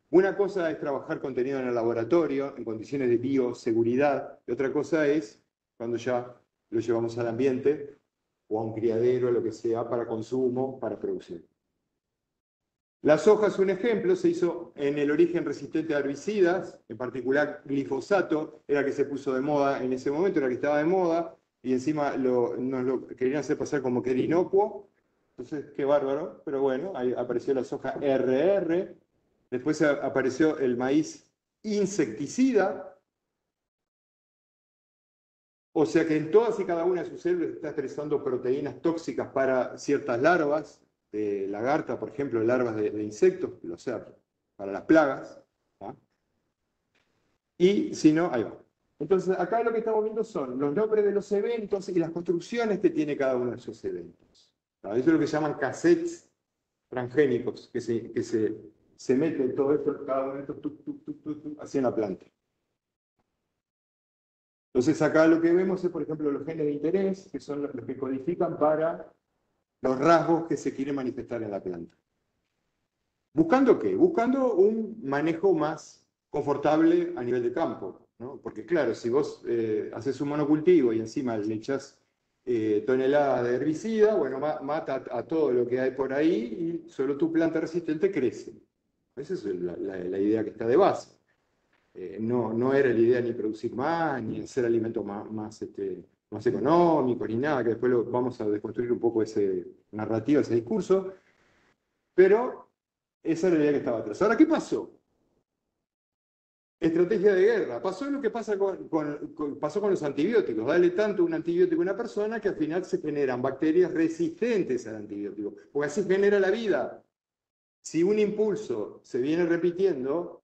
Una cosa es trabajar contenido en el laboratorio, en condiciones de bioseguridad, y otra cosa es cuando ya lo llevamos al ambiente o a un criadero, lo que sea, para consumo, para producción. La soja es un ejemplo, se hizo en el origen resistente a herbicidas, en particular glifosato, era que se puso de moda en ese momento, era que estaba de moda, y encima nos lo querían hacer pasar como que era inocuo, entonces qué bárbaro, pero bueno, ahí apareció la soja RR, Después apareció el maíz insecticida, o sea que en todas y cada una de sus células está expresando proteínas tóxicas para ciertas larvas, de lagarta, por ejemplo, larvas de insectos, o sea, para las plagas. ¿Ah? Y si no, ahí va. Entonces, acá lo que estamos viendo son los nombres de los eventos y las construcciones que tiene cada uno de esos eventos. Eso es lo que se llaman cassettes transgénicos, que se meten todo esto, cada uno de estos, así en la planta. Entonces, acá lo que vemos es, por ejemplo, los genes de interés, que son los que codifican para los rasgos que se quieren manifestar en la planta. ¿Buscando qué? Buscando un manejo más confortable a nivel de campo, ¿no? Porque claro, si vos haces un monocultivo y encima le echás toneladas de herbicida, bueno, mata a todo lo que hay por ahí y solo tu planta resistente crece. Esa es la idea que está de base. No era la idea ni producir más, ni hacer alimentos más económicos, ni nada, que después vamos a desconstruir un poco esa narrativa, ese discurso, pero esa era la idea que estaba atrás. Ahora, ¿qué pasó? Estrategia de guerra. Pasó lo que pasó con los antibióticos. Dale tanto un antibiótico a una persona que al final se generan bacterias resistentes al antibiótico. Porque así genera la vida. Si un impulso se viene repitiendo,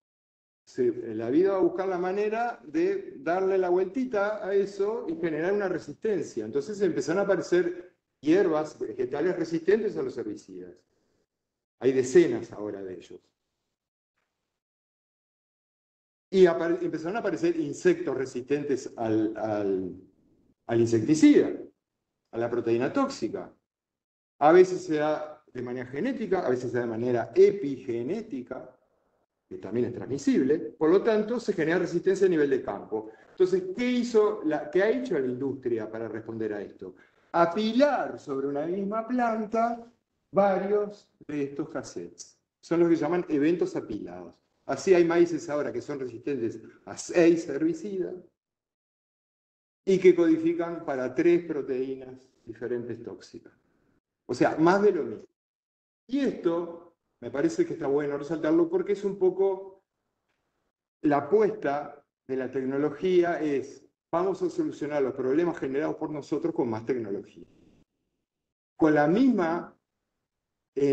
la vida va a buscar la manera de darle la vueltita a eso y generar una resistencia. Entonces empezaron a aparecer hierbas vegetales resistentes a los herbicidas. Hay decenas ahora de ellos. Y empezaron a aparecer insectos resistentes al insecticida, a la proteína tóxica. A veces se da de manera genética, a veces se da de manera epigenética, que también es transmisible. Por lo tanto, se genera resistencia a nivel de campo. Entonces, ¿qué ha hecho la industria para responder a esto? Apilar sobre una misma planta varios de estos cassettes. Son los que llaman eventos apilados. Así hay maíces ahora que son resistentes a 6 herbicidas y que codifican para 3 proteínas diferentes tóxicas. O sea, más de lo mismo. Y esto me parece que está bueno resaltarlo porque es un poco la apuesta de la tecnología es vamos a solucionar los problemas generados por nosotros con más tecnología. Con el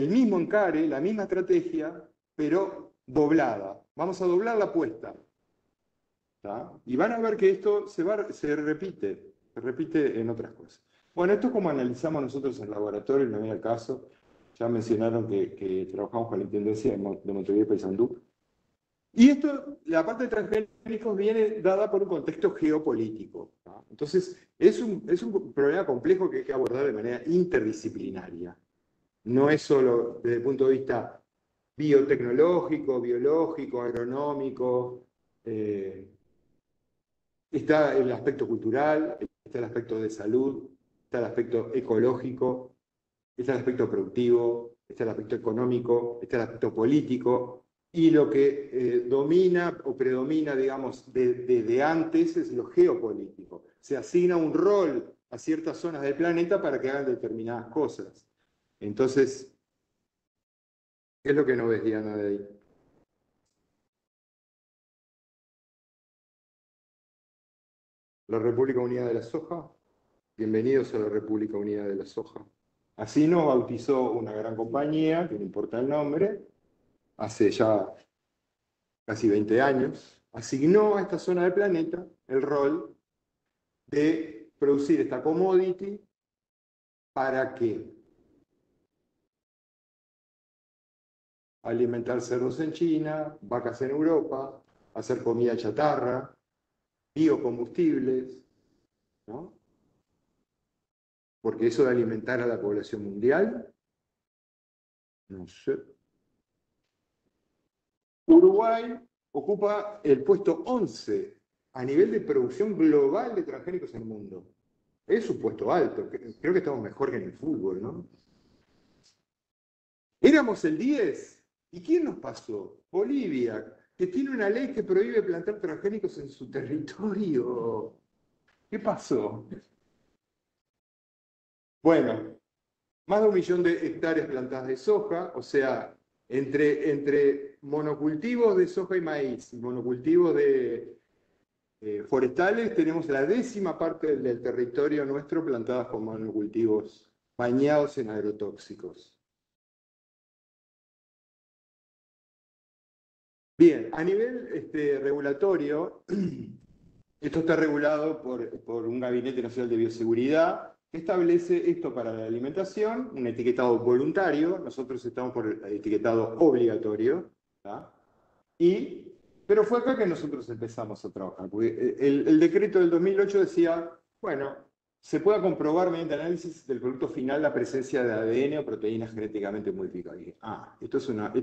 mismo encare, la misma estrategia, pero doblada. Vamos a doblar la apuesta. ¿Tá? Y van a ver que esto se repite en otras cosas. Bueno, esto es como analizamos nosotros en el laboratorio, no viene al caso. Ya mencionaron que trabajamos con la Intendencia de Montevideo y Paysandú. Y esto, la parte de transgénicos viene dada por un contexto geopolítico. ¿Tá? Entonces, es un problema complejo que hay que abordar de manera interdisciplinaria. No es solo desde el punto de vista biotecnológico, biológico, agronómico. Está el aspecto cultural, está el aspecto de salud, está el aspecto ecológico, está el aspecto productivo, está el aspecto económico, está el aspecto político. Y lo que domina o predomina, digamos, desde antes es lo geopolítico. Se asigna un rol a ciertas zonas del planeta para que hagan determinadas cosas. Entonces, ¿qué es lo que no ves, Diana, de ahí? La República Unida de la Soja. Bienvenidos a la República Unida de la Soja. Así nos bautizó una gran compañía, que no importa el nombre, hace ya casi 20 años, asignó a esta zona del planeta el rol de producir esta commodity. ¿Para qué? Alimentar cerdos en China, vacas en Europa, hacer comida chatarra, biocombustibles, ¿no? Porque eso de alimentar a la población mundial, no sé. Uruguay ocupa el puesto 11 a nivel de producción global de transgénicos en el mundo. Es un puesto alto, creo que estamos mejor que en el fútbol, ¿no? Éramos el 10. ¿Y quién nos pasó? Bolivia, que tiene una ley que prohíbe plantar transgénicos en su territorio. ¿Qué pasó? Bueno, más de 1 millón de hectáreas plantadas de soja, o sea, Entre monocultivos de soja y maíz y monocultivos de forestales, tenemos la 10ª parte del territorio nuestro plantadas con monocultivos bañados en agrotóxicos. Bien, a nivel regulatorio, esto está regulado por un Gabinete Nacional de Bioseguridad que establece esto para la alimentación, un etiquetado voluntario, nosotros estamos por el etiquetado obligatorio, ¿tá? Pero fue acá que nosotros empezamos a trabajar, porque el decreto del 2008 decía, bueno, se pueda comprobar mediante análisis del producto final la presencia de ADN o proteínas genéticamente modificadas. Y dije, esto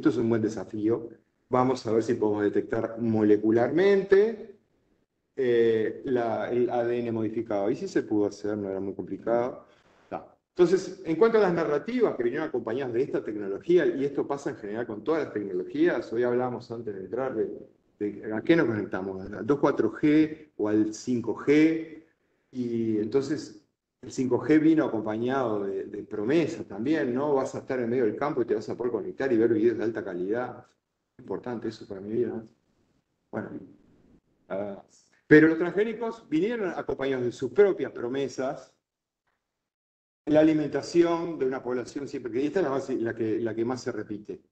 es un buen desafío, vamos a ver si podemos detectar molecularmente el ADN modificado. Y sí se pudo hacer, no era muy complicado. Entonces, en cuanto a las narrativas que vinieron acompañadas de esta tecnología, y esto pasa en general con todas las tecnologías, hoy hablábamos antes de entrar de a qué nos conectamos, al 2.4G o al 5G, y entonces el 5G vino acompañado de promesas también, ¿no? Vas a estar en medio del campo y te vas a poder conectar y ver videos de alta calidad. Importante eso para mi vida. Bueno, pero los transgénicos vinieron acompañados de sus propias promesas. La alimentación de una población siempre, que esta es la que más se repite.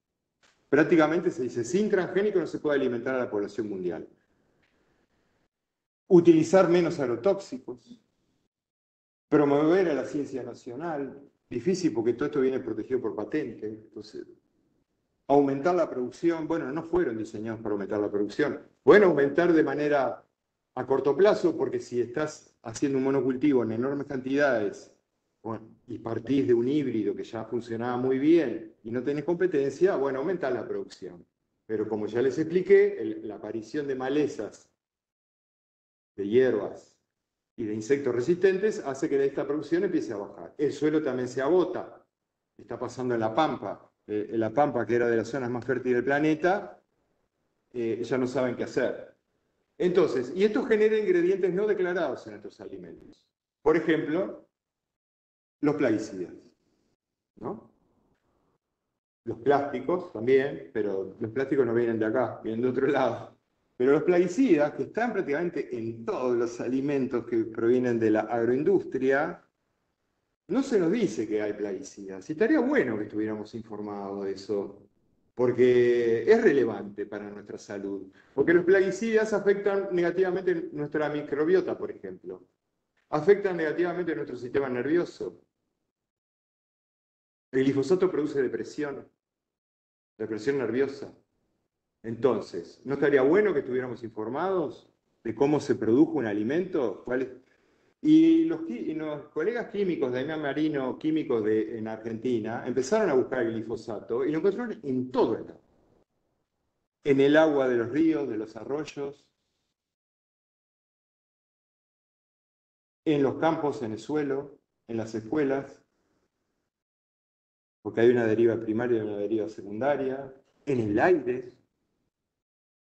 Prácticamente se dice, sin transgénico no se puede alimentar a la población mundial. Utilizar menos agrotóxicos. Promover a la ciencia nacional. Difícil porque todo esto viene protegido por patente. Entonces, aumentar la producción. Bueno, no fueron diseñados para aumentar la producción. Bueno, aumentar de manera a corto plazo, porque si estás haciendo un monocultivo en enormes cantidades, bueno, y partís de un híbrido que ya funcionaba muy bien y no tenés competencia, bueno, aumenta la producción. Pero como ya les expliqué, la aparición de malezas, de hierbas y de insectos resistentes hace que esta producción empiece a bajar. El suelo también se agota. Está pasando en la Pampa. La Pampa, que era de las zonas más fértiles del planeta, ya no saben qué hacer. Entonces, y esto genera ingredientes no declarados en nuestros alimentos. Por ejemplo, los plaguicidas, ¿no? Los plásticos también, pero los plásticos no vienen de acá, vienen de otro lado. Pero los plaguicidas, que están prácticamente en todos los alimentos que provienen de la agroindustria, no se nos dice que hay plaguicidas. Y estaría bueno que estuviéramos informados de eso, porque es relevante para nuestra salud. Porque los plaguicidas afectan negativamente nuestra microbiota, por ejemplo. Afectan negativamente nuestro sistema nervioso. El glifosato produce depresión nerviosa. Entonces, ¿no estaría bueno que estuviéramos informados de cómo se produjo un alimento? Y los colegas químicos, Damián Marino, químicos en Argentina, empezaron a buscar el glifosato y lo encontraron en todo el campo. En el agua de los ríos, de los arroyos, en los campos, en el suelo, en las escuelas, porque hay una deriva primaria y una deriva secundaria, en el aire,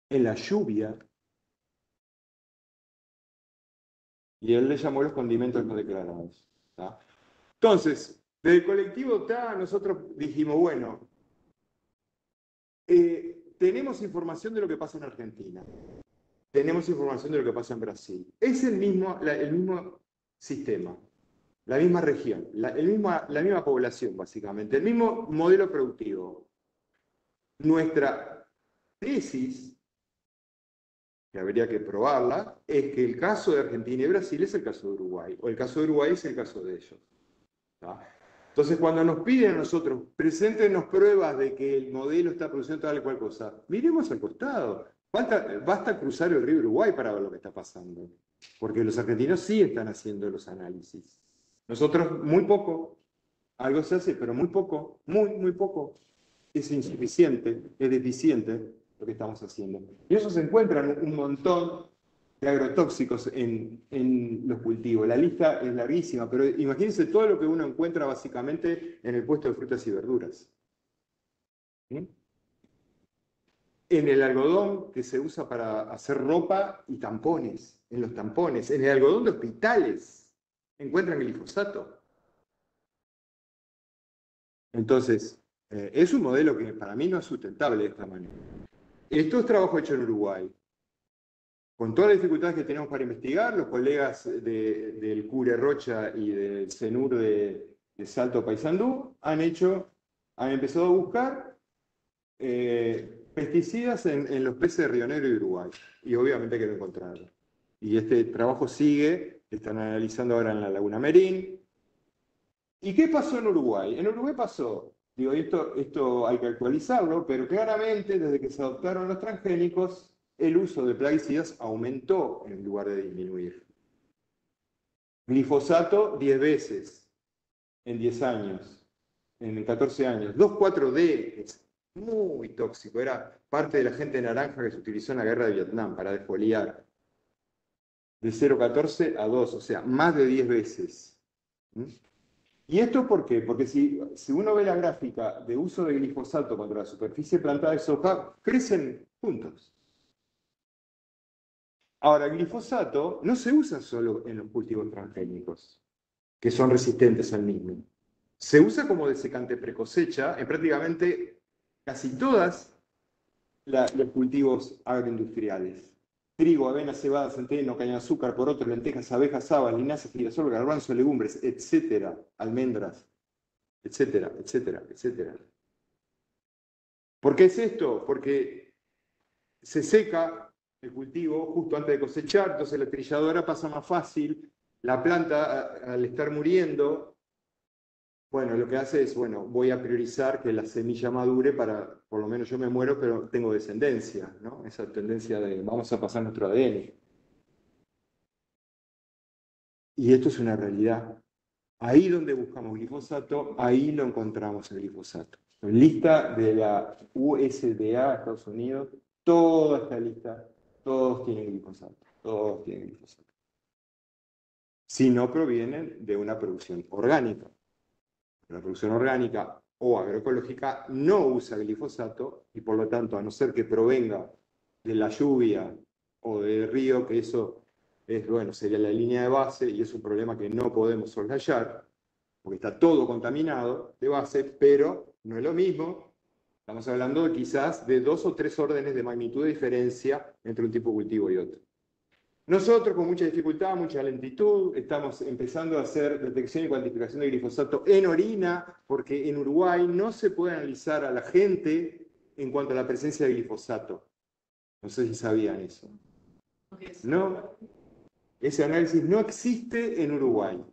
en la lluvia. Y él le llamó los condimentos no declarados. ¿Tá? Entonces, desde el colectivo TA, nosotros dijimos, bueno, tenemos información de lo que pasa en Argentina, tenemos información de lo que pasa en Brasil. Es el mismo sistema, la misma región, la misma población, básicamente, el mismo modelo productivo. Nuestra tesis, que habría que probarla, es que el caso de Argentina y Brasil es el caso de Uruguay, o el caso de Uruguay es el caso de ellos. ¿Tá? Entonces, cuando nos piden a nosotros, preséntenos pruebas de que el modelo está produciendo tal y cual cosa, miremos al costado. Basta cruzar el río Uruguay para ver lo que está pasando, porque los argentinos sí están haciendo los análisis. Nosotros muy poco, algo se hace, pero muy poco, muy poco. Es insuficiente, es deficiente lo que estamos haciendo. Y eso se encuentran un montón de agrotóxicos en los cultivos. La lista es larguísima, pero imagínense todo lo que uno encuentra básicamente en el puesto de frutas y verduras. ¿Sí? En el algodón que se usa para hacer ropa y tampones, en los tampones, en el algodón de hospitales, encuentran glifosato. Entonces, Es un modelo que para mí no es sustentable de esta manera. Esto es trabajo hecho en Uruguay. Con todas las dificultades que tenemos para investigar, los colegas del CURE Rocha y del CENUR de Salto Paysandú han empezado a buscar pesticidas en los peces de Río Negro y Uruguay. Y obviamente hay que encontrarlo. Y este trabajo sigue, están analizando ahora en la Laguna Merín. ¿Y qué pasó en Uruguay? En Uruguay pasó, digo, esto hay que actualizarlo, pero claramente desde que se adoptaron los transgénicos, el uso de plaguicidas aumentó en lugar de disminuir. Glifosato 10 veces en 10 años, en 14 años. 2,4-D, es muy tóxico, era parte de la gente naranja que se utilizó en la guerra de Vietnam para defoliar. De 0,14 a 2, o sea, más de 10 veces. ¿Y esto por qué? Porque si uno ve la gráfica de uso de glifosato contra la superficie plantada de soja, crecen juntos. Ahora, el glifosato no se usa solo en los cultivos transgénicos, que son resistentes al mismo. Se usa como desecante precosecha en prácticamente casi todos los cultivos agroindustriales. Trigo, avena, cebada, centeno, caña de azúcar, porotos, lentejas, abejas, habas, linaza, girasol, garbanzo, legumbres, etcétera, almendras, etcétera, etcétera, etcétera. ¿Por qué es esto? Porque se seca el cultivo justo antes de cosechar, entonces la trilladora pasa más fácil, la planta al estar muriendo, bueno, lo que hace es, bueno, voy a priorizar que la semilla madure para, por lo menos yo me muero, pero tengo descendencia, ¿no? Esa tendencia de vamos a pasar nuestro ADN. Y esto es una realidad. Ahí donde buscamos glifosato, ahí lo encontramos el glifosato. En lista de la USDA, Estados Unidos, toda esta lista, todos tienen glifosato, todos tienen glifosato. Si no provienen de una producción orgánica. La producción orgánica o agroecológica no usa glifosato y por lo tanto, a no ser que provenga de la lluvia o del río, que eso es, bueno, sería la línea de base y es un problema que no podemos soslayar, porque está todo contaminado de base, pero no es lo mismo. Estamos hablando quizás de 2 o 3 órdenes de magnitud de diferencia entre un tipo de cultivo y otro. Nosotros, con mucha dificultad, mucha lentitud, estamos empezando a hacer detección y cuantificación de glifosato en orina, porque en Uruguay no se puede analizar a la gente en cuanto a la presencia de glifosato. No sé si sabían eso. No, ese análisis no existe en Uruguay.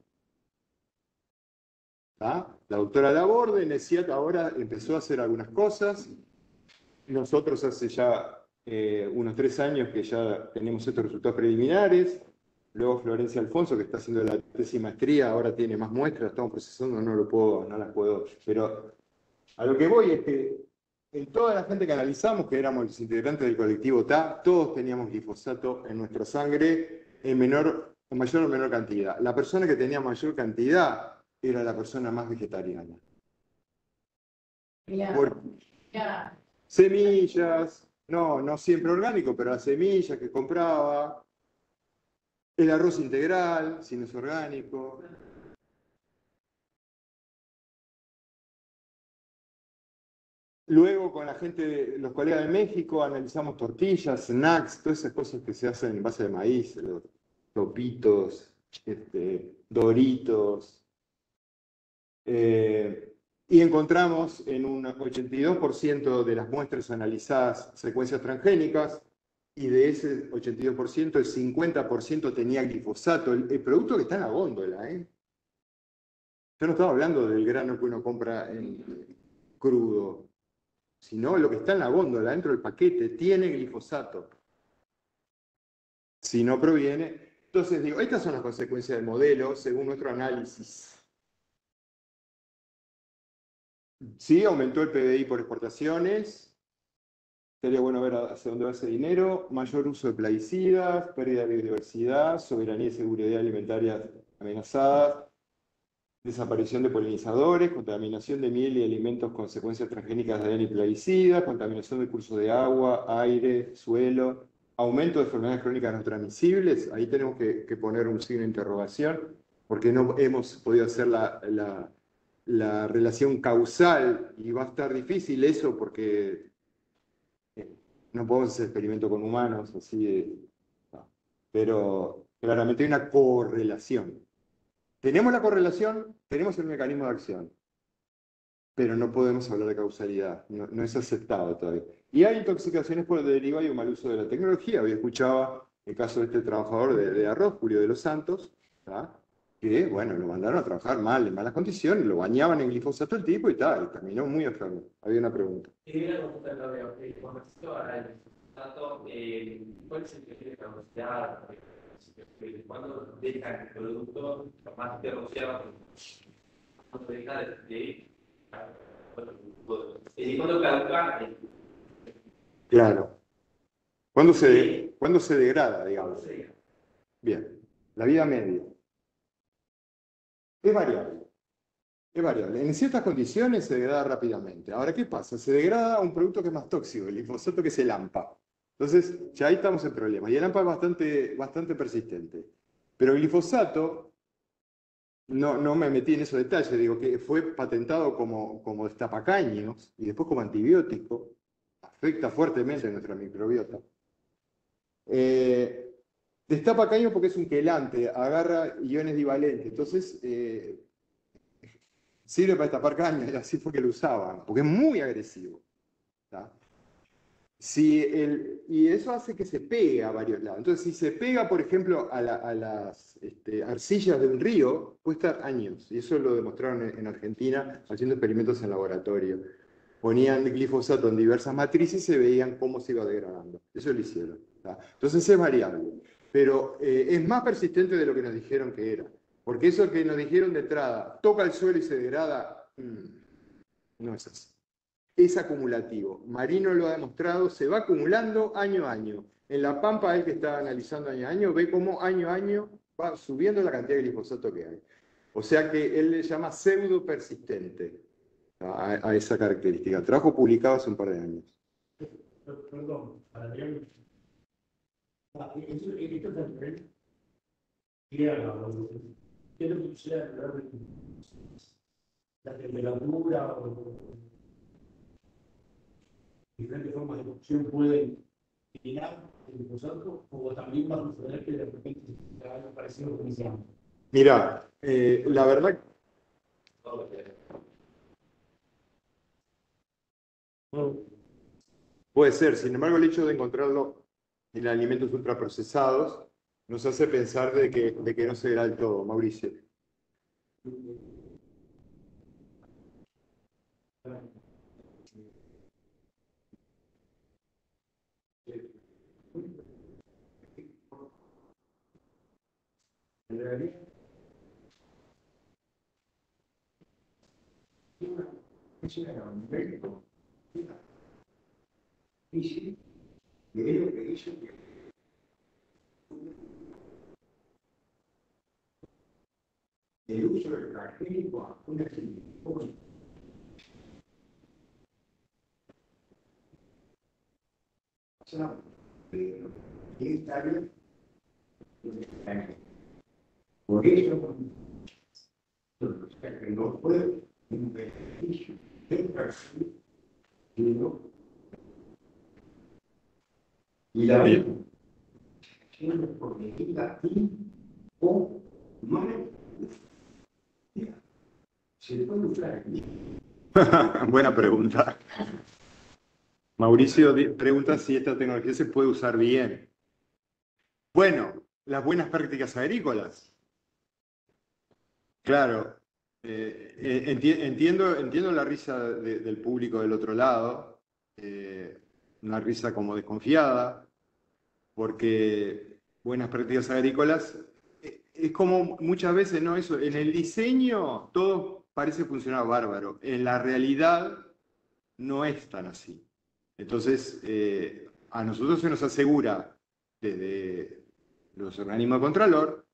¿Ah? La doctora Laborde, en ESIAT, ahora empezó a hacer algunas cosas. Nosotros hace ya unos 3 años que ya tenemos estos resultados preliminares. Luego Florencia Alfonso, que está haciendo la tesis maestría, ahora tiene más muestras, estamos procesando, no las puedo. Pero a lo que voy es que en toda la gente que analizamos, que éramos los integrantes del colectivo TA, todos teníamos glifosato en nuestra sangre en mayor o menor cantidad. La persona que tenía mayor cantidad era la persona más vegetariana. Por semillas, no siempre orgánico, pero las semillas que compraba, el arroz integral, si no es orgánico. Luego con la gente, los colegas de México, analizamos tortillas, snacks, todas esas cosas que se hacen en base de maíz, los topitos, doritos. Y encontramos en un 82% de las muestras analizadas secuencias transgénicas, y de ese 82%, el 50% tenía glifosato, el producto que está en la góndola. Yo no estaba hablando del grano que uno compra crudo, sino lo que está en la góndola, dentro del paquete, tiene glifosato. Si no proviene. Entonces digo, estas son las consecuencias del modelo, según nuestro análisis. Sí, aumentó el PBI por exportaciones. Sería bueno ver hacia dónde va ese dinero. Mayor uso de plaguicidas, pérdida de biodiversidad, soberanía y seguridad alimentaria amenazadas, desaparición de polinizadores, contaminación de miel y alimentos, consecuencias transgénicas de ADN y plaguicidas, contaminación de cursos de agua, aire, suelo, aumento de enfermedades crónicas no transmisibles. Ahí tenemos que poner un signo de interrogación, porque no hemos podido hacer la la relación causal, y va a estar difícil eso porque no podemos hacer experimento con humanos, así no. Pero claramente hay una correlación. Tenemos la correlación, tenemos el mecanismo de acción, pero no podemos hablar de causalidad, no es aceptado todavía. Y hay intoxicaciones por derivado y un mal uso de la tecnología. Hoy escuchaba el caso de este trabajador de arroz, Julio de los Santos, ¿tá? Que, bueno, lo mandaron a trabajar mal, en malas condiciones, lo bañaban en glifosato el tipo y tal, y terminó muy enfermo. Había una pregunta. Con respecto al glifosato, ¿cuál es el criterio de caducidad? ¿Cuándo deja el producto más derrociado? ¿Cuándo deja de cuándo caduca? Claro. ¿Cuándo se degrada, digamos? Bien. La vida media. Es variable. Es variable. En ciertas condiciones se degrada rápidamente. Ahora, ¿qué pasa? Se degrada un producto que es más tóxico, el glifosato, que es el AMPA. Entonces, ya ahí estamos en problemas. Y el AMPA es bastante persistente. Pero el glifosato, no me metí en esos detalles, digo que fue patentado como destapacaños y después como antibiótico. Afecta fuertemente a nuestra microbiota. Destapa caño porque es un quelante, agarra iones divalentes, entonces sirve para destapar caño, y así fue que lo usaban, porque es muy agresivo. ¿Tá? Y eso hace que se pegue a varios lados. Entonces, si se pega, por ejemplo, a las arcillas de un río, puede estar años, y eso lo demostraron en Argentina haciendo experimentos en laboratorio. Ponían glifosato en diversas matrices y se veían cómo se iba degradando. Eso lo hicieron. ¿Tá? Entonces es variable. Pero es más persistente de lo que nos dijeron que era. Porque eso que nos dijeron de entrada, toca el suelo y se degrada, no es así. Es acumulativo. Marino lo ha demostrado, se va acumulando año a año. En La Pampa, él que está analizando año a año, ve cómo año a año va subiendo la cantidad de glifosato que hay. O sea que él le llama pseudo persistente a esa característica. Trabajo publicado hace un par de años. Perdón, para ver. Esto también llega ¿qué es lo que sucede alrededor de la temperatura o diferentes formas de cocción pueden eliminar el glifosato o también va a suceder que de repente se haga algo parecido con ese ámbito? Mira, la verdad. Puede ser, sin embargo, el hecho de encontrarlo en alimentos ultraprocesados nos hace pensar de que no se verá del todo, Mauricio. En realidad, es un médico dice que es lo que hizo que el uso del transgénico a una civilización pasada pero está bien por eso que no fue un beneficio del perfil sino y la vida siempre por medida aquí o no se puede usar aquí. Buena pregunta. Mauricio pregunta si esta tecnología se puede usar bien. Bueno, las buenas prácticas agrícolas. Claro, entiendo la risa del público del otro lado, una risa como desconfiada, porque buenas prácticas agrícolas es como muchas veces, ¿no? Eso, en el diseño todo parece funcionar bárbaro, en la realidad no es tan así. Entonces, a nosotros se nos asegura desde los organismos de contralor,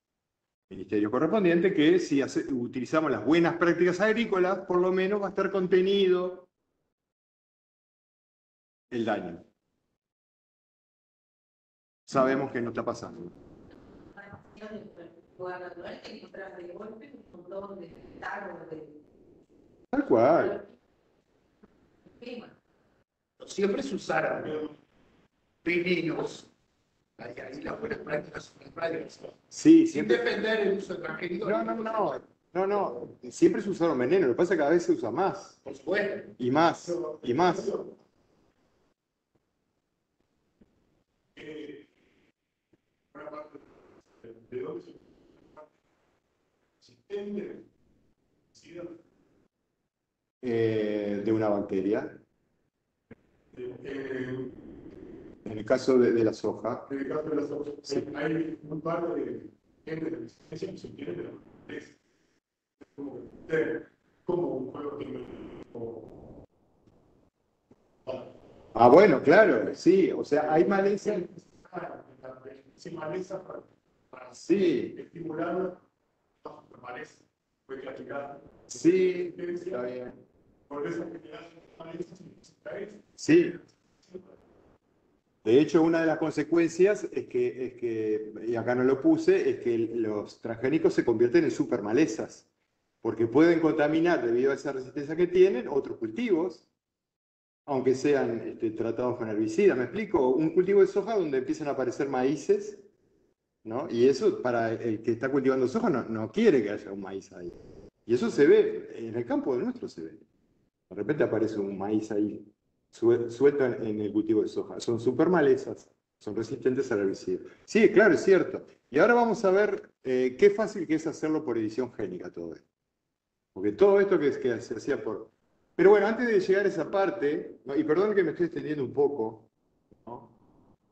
ministerio correspondiente, que si utilizamos las buenas prácticas agrícolas, por lo menos va a estar contenido el daño. Sabemos que no está pasando. Tal cual. Siempre se usaron pininos, ahí las buenas prácticas son las prácticas, Sí, sin siempre. defender el uso de transgénicos. No. Siempre se usaron veneno. Lo que pasa es que cada vez se usa más. Por supuesto. Y más. Y más. Una parte de dónde se existente, SIDA, De una bacteria. en En el caso de la soja. el caso de las cosas, Sí. hay un par de gente de resistencia que se quiere, pero es como un juego que Bueno, claro, sí. O sea, hay maleza. sin maleza para Sí, estimular la maleza. Fue castigada. sí, está bien. Por esa actividad, maleza se cae. Sí. De hecho, una de las consecuencias es que, y acá no lo puse, es que los transgénicos se convierten en supermalezas, porque pueden contaminar, debido a esa resistencia que tienen, otros cultivos, aunque sean tratados con herbicidas. ¿Me explico? Un cultivo de soja donde empiezan a aparecer maíces, ¿no? Y eso, para el que está cultivando soja, no quiere que haya un maíz ahí. Y eso se ve, en el campo nuestro se ve. De repente aparece un maíz ahí suelto en el cultivo de soja. Son super malezas, son resistentes al herbicida. Sí, claro, es cierto. Y ahora vamos a ver qué fácil que es hacerlo por edición génica todo esto. Porque todo esto que se hacía por... Pero bueno, antes de llegar a esa parte, ¿no? Y perdón que me estoy extendiendo un poco, ¿no?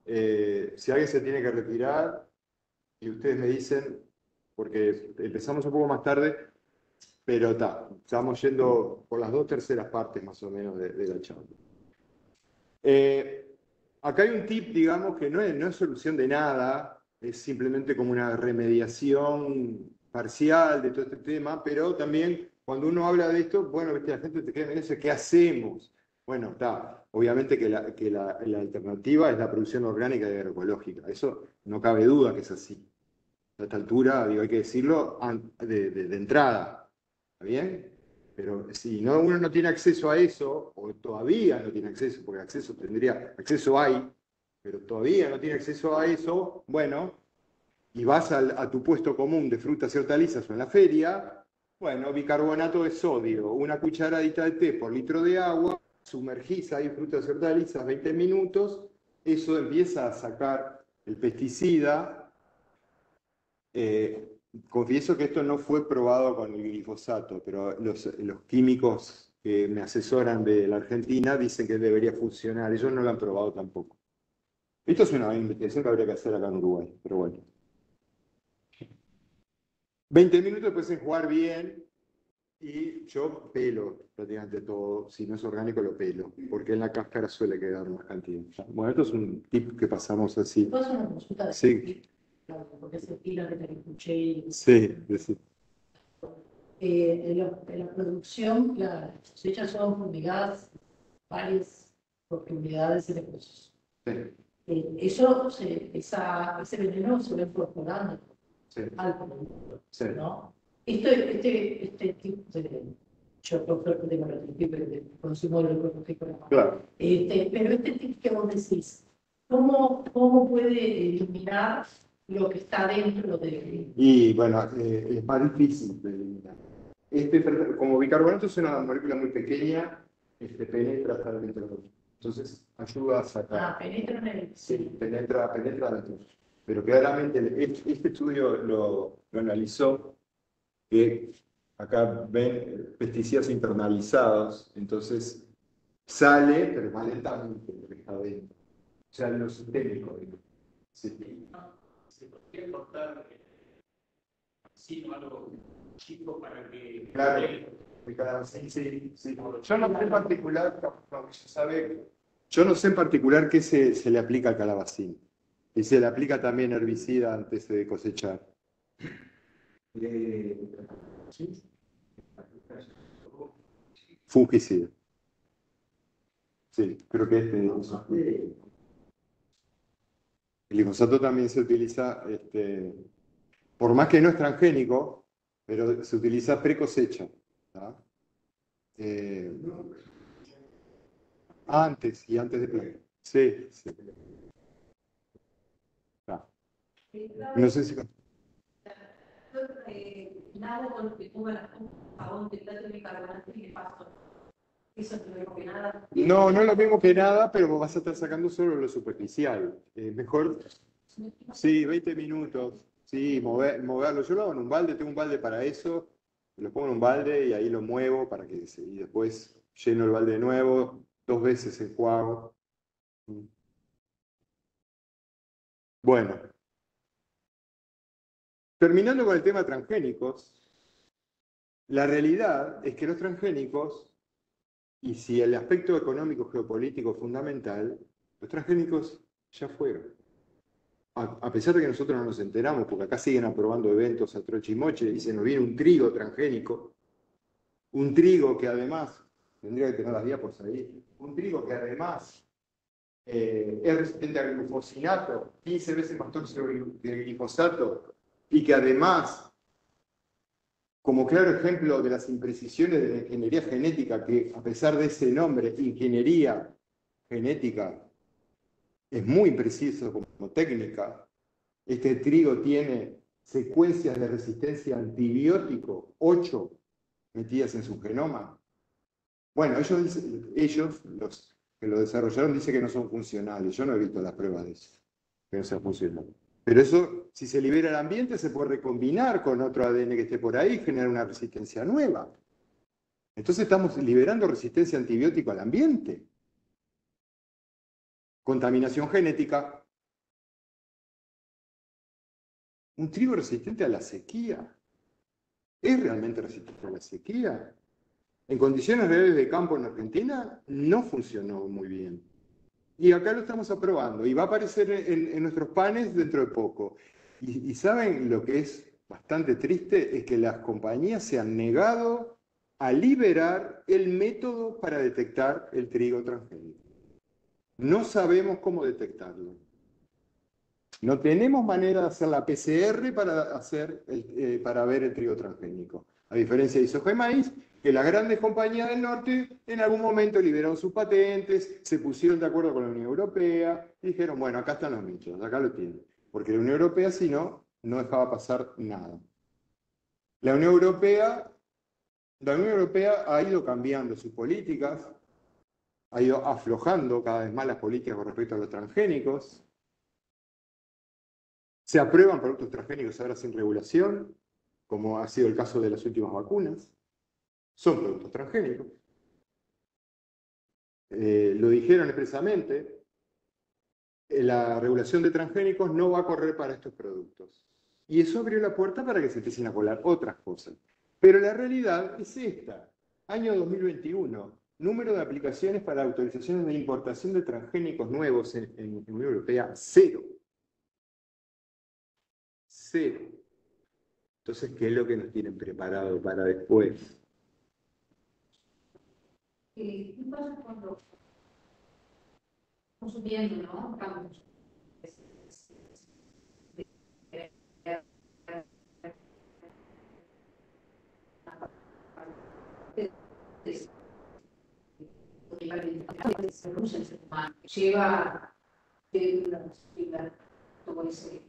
Si alguien se tiene que retirar y ustedes me dicen, porque empezamos un poco más tarde, pero estamos yendo por las 2/3 partes más o menos de la charla. Acá hay un tip, digamos, que no es solución de nada, es simplemente como una remediación parcial de todo este tema, pero también cuando uno habla de esto, bueno, ¿viste? La gente te queda en eso, ¿qué hacemos? Bueno, obviamente que la alternativa es la producción orgánica y agroecológica, eso no cabe duda que es así. A esta altura, digo, hay que decirlo de entrada, ¿está bien? Pero si uno no tiene acceso a eso, o todavía no tiene acceso, porque acceso hay, pero todavía no tiene acceso a eso, bueno, y vas a tu puesto común de frutas y hortalizas o en la feria, bueno, bicarbonato de sodio, una cucharadita de té por litro de agua, sumergís ahí frutas y hortalizas 20 minutos, eso empieza a sacar el pesticida. Confieso que esto no fue probado con el glifosato, pero los químicos que me asesoran de la Argentina dicen que debería funcionar. Ellos no lo han probado tampoco. Esto es una investigación que habría que hacer acá en Uruguay, pero bueno. 20 minutos después en jugar bien y yo pelo prácticamente todo. Si no es orgánico, lo pelo, porque en la cáscara suele quedar más cantidad. Bueno, esto es un tip que pasamos así. ¿Puedo hacer una consulta de Sí. Claro, porque ese estilo que te escuché. Sí. En la producción, las cosechas son fumigadas varias oportunidades y recursos. Sí. Ese veneno se va incorporando Sí. al producto, Sí. ¿no? Este tipo de... Yo por suerte tengo la tipo de consumo de agroecológico. Claro. Pero este tipo que vos decís, ¿cómo puede eliminar lo que está dentro de... Y bueno, es más difícil de eliminar. Como bicarbonato es una molécula muy pequeña, penetra hasta dentro. Entonces ayuda a sacar. penetra en el... Sí, penetra adentro. Pero claramente este estudio lo analizó, que acá ven pesticidas internalizados, entonces sale, pero más lentamente de lo que está adentro. O sea, lo sistémico. Sí. ¿Se podría cortar así algo chico para que... Claro, sí. Yo no sé en particular, yo no sé en particular qué se le aplica al calabacín. Y se le aplica también herbicida antes de cosechar. Fungicida. Sí, creo que el glifosato también se utiliza, por más que no es transgénico, pero se utiliza pre-cosecha. Antes y antes de plantar. Sí, sí. Ah. No sé si... Nada con lo que ponga la jabón de plata de bicarbonato y de pasto. Eso no es lo mismo que nada. No, no es lo mismo que nada, pero vas a estar sacando solo lo superficial. Mejor, sí, 20 minutos. Sí, moverlo. Yo lo hago en un balde, tengo un balde para eso. Lo pongo en un balde y ahí lo muevo para que y después lleno el balde de nuevo, 2 veces enjuago. Bueno, terminando con el tema transgénicos, la realidad es que los transgénicos, y si el aspecto económico geopolítico es fundamental, los transgénicos ya fueron. A pesar de que nosotros no nos enteramos, porque acá siguen aprobando eventos a troche y moche, y se nos viene un trigo transgénico, un trigo que además, tendría que tener las diapos ahí, un trigo que además es resistente al glufosinato, 15 veces más tóxico que el glifosato, y que además, como claro ejemplo de las imprecisiones de la ingeniería genética, que a pesar de ese nombre, ingeniería genética, es muy impreciso como técnica, este trigo tiene secuencias de resistencia a antibiótico, 8 metidas en su genoma. Bueno, ellos, los que lo desarrollaron, dicen que no son funcionales. Yo no he visto las pruebas de eso, que no sean funcionales. Pero eso, si se libera al ambiente, se puede recombinar con otro ADN que esté por ahí y generar una resistencia nueva. Entonces estamos liberando resistencia a antibiótico al ambiente. Contaminación genética. Un trigo resistente a la sequía. ¿Es realmente resistente a la sequía? En condiciones reales de campo en Argentina no funcionó muy bien. Y acá lo estamos aprobando y va a aparecer en nuestros panes dentro de poco. Y saben lo que es bastante triste, es que las compañías se han negado a liberar el método para detectar el trigo transgénico. No sabemos cómo detectarlo. No tenemos manera de hacer la PCR para ver el trigo transgénico. A diferencia de Isogemais, que las grandes compañías del norte en algún momento liberaron sus patentes, se pusieron de acuerdo con la Unión Europea y dijeron, bueno, acá están los nichos, acá lo tienen. Porque la Unión Europea, si no, no dejaba pasar nada. La Unión Europea ha ido cambiando sus políticas, ha ido aflojando cada vez más las políticas con respecto a los transgénicos. Se aprueban productos transgénicos ahora sin regulación, como ha sido el caso de las últimas vacunas. Son productos transgénicos. Lo dijeron expresamente, la regulación de transgénicos no va a correr para estos productos. Y eso abrió la puerta para que se empiecen a colar otras cosas. Pero la realidad es esta. Año 2021, número de aplicaciones para autorizaciones de importación de transgénicos nuevos en la Unión Europea, 0. 0. Entonces, ¿qué es lo que nos tienen preparado para después? ¿Qué pasa cuando estamos subiendo, ¿no? Estamos lleva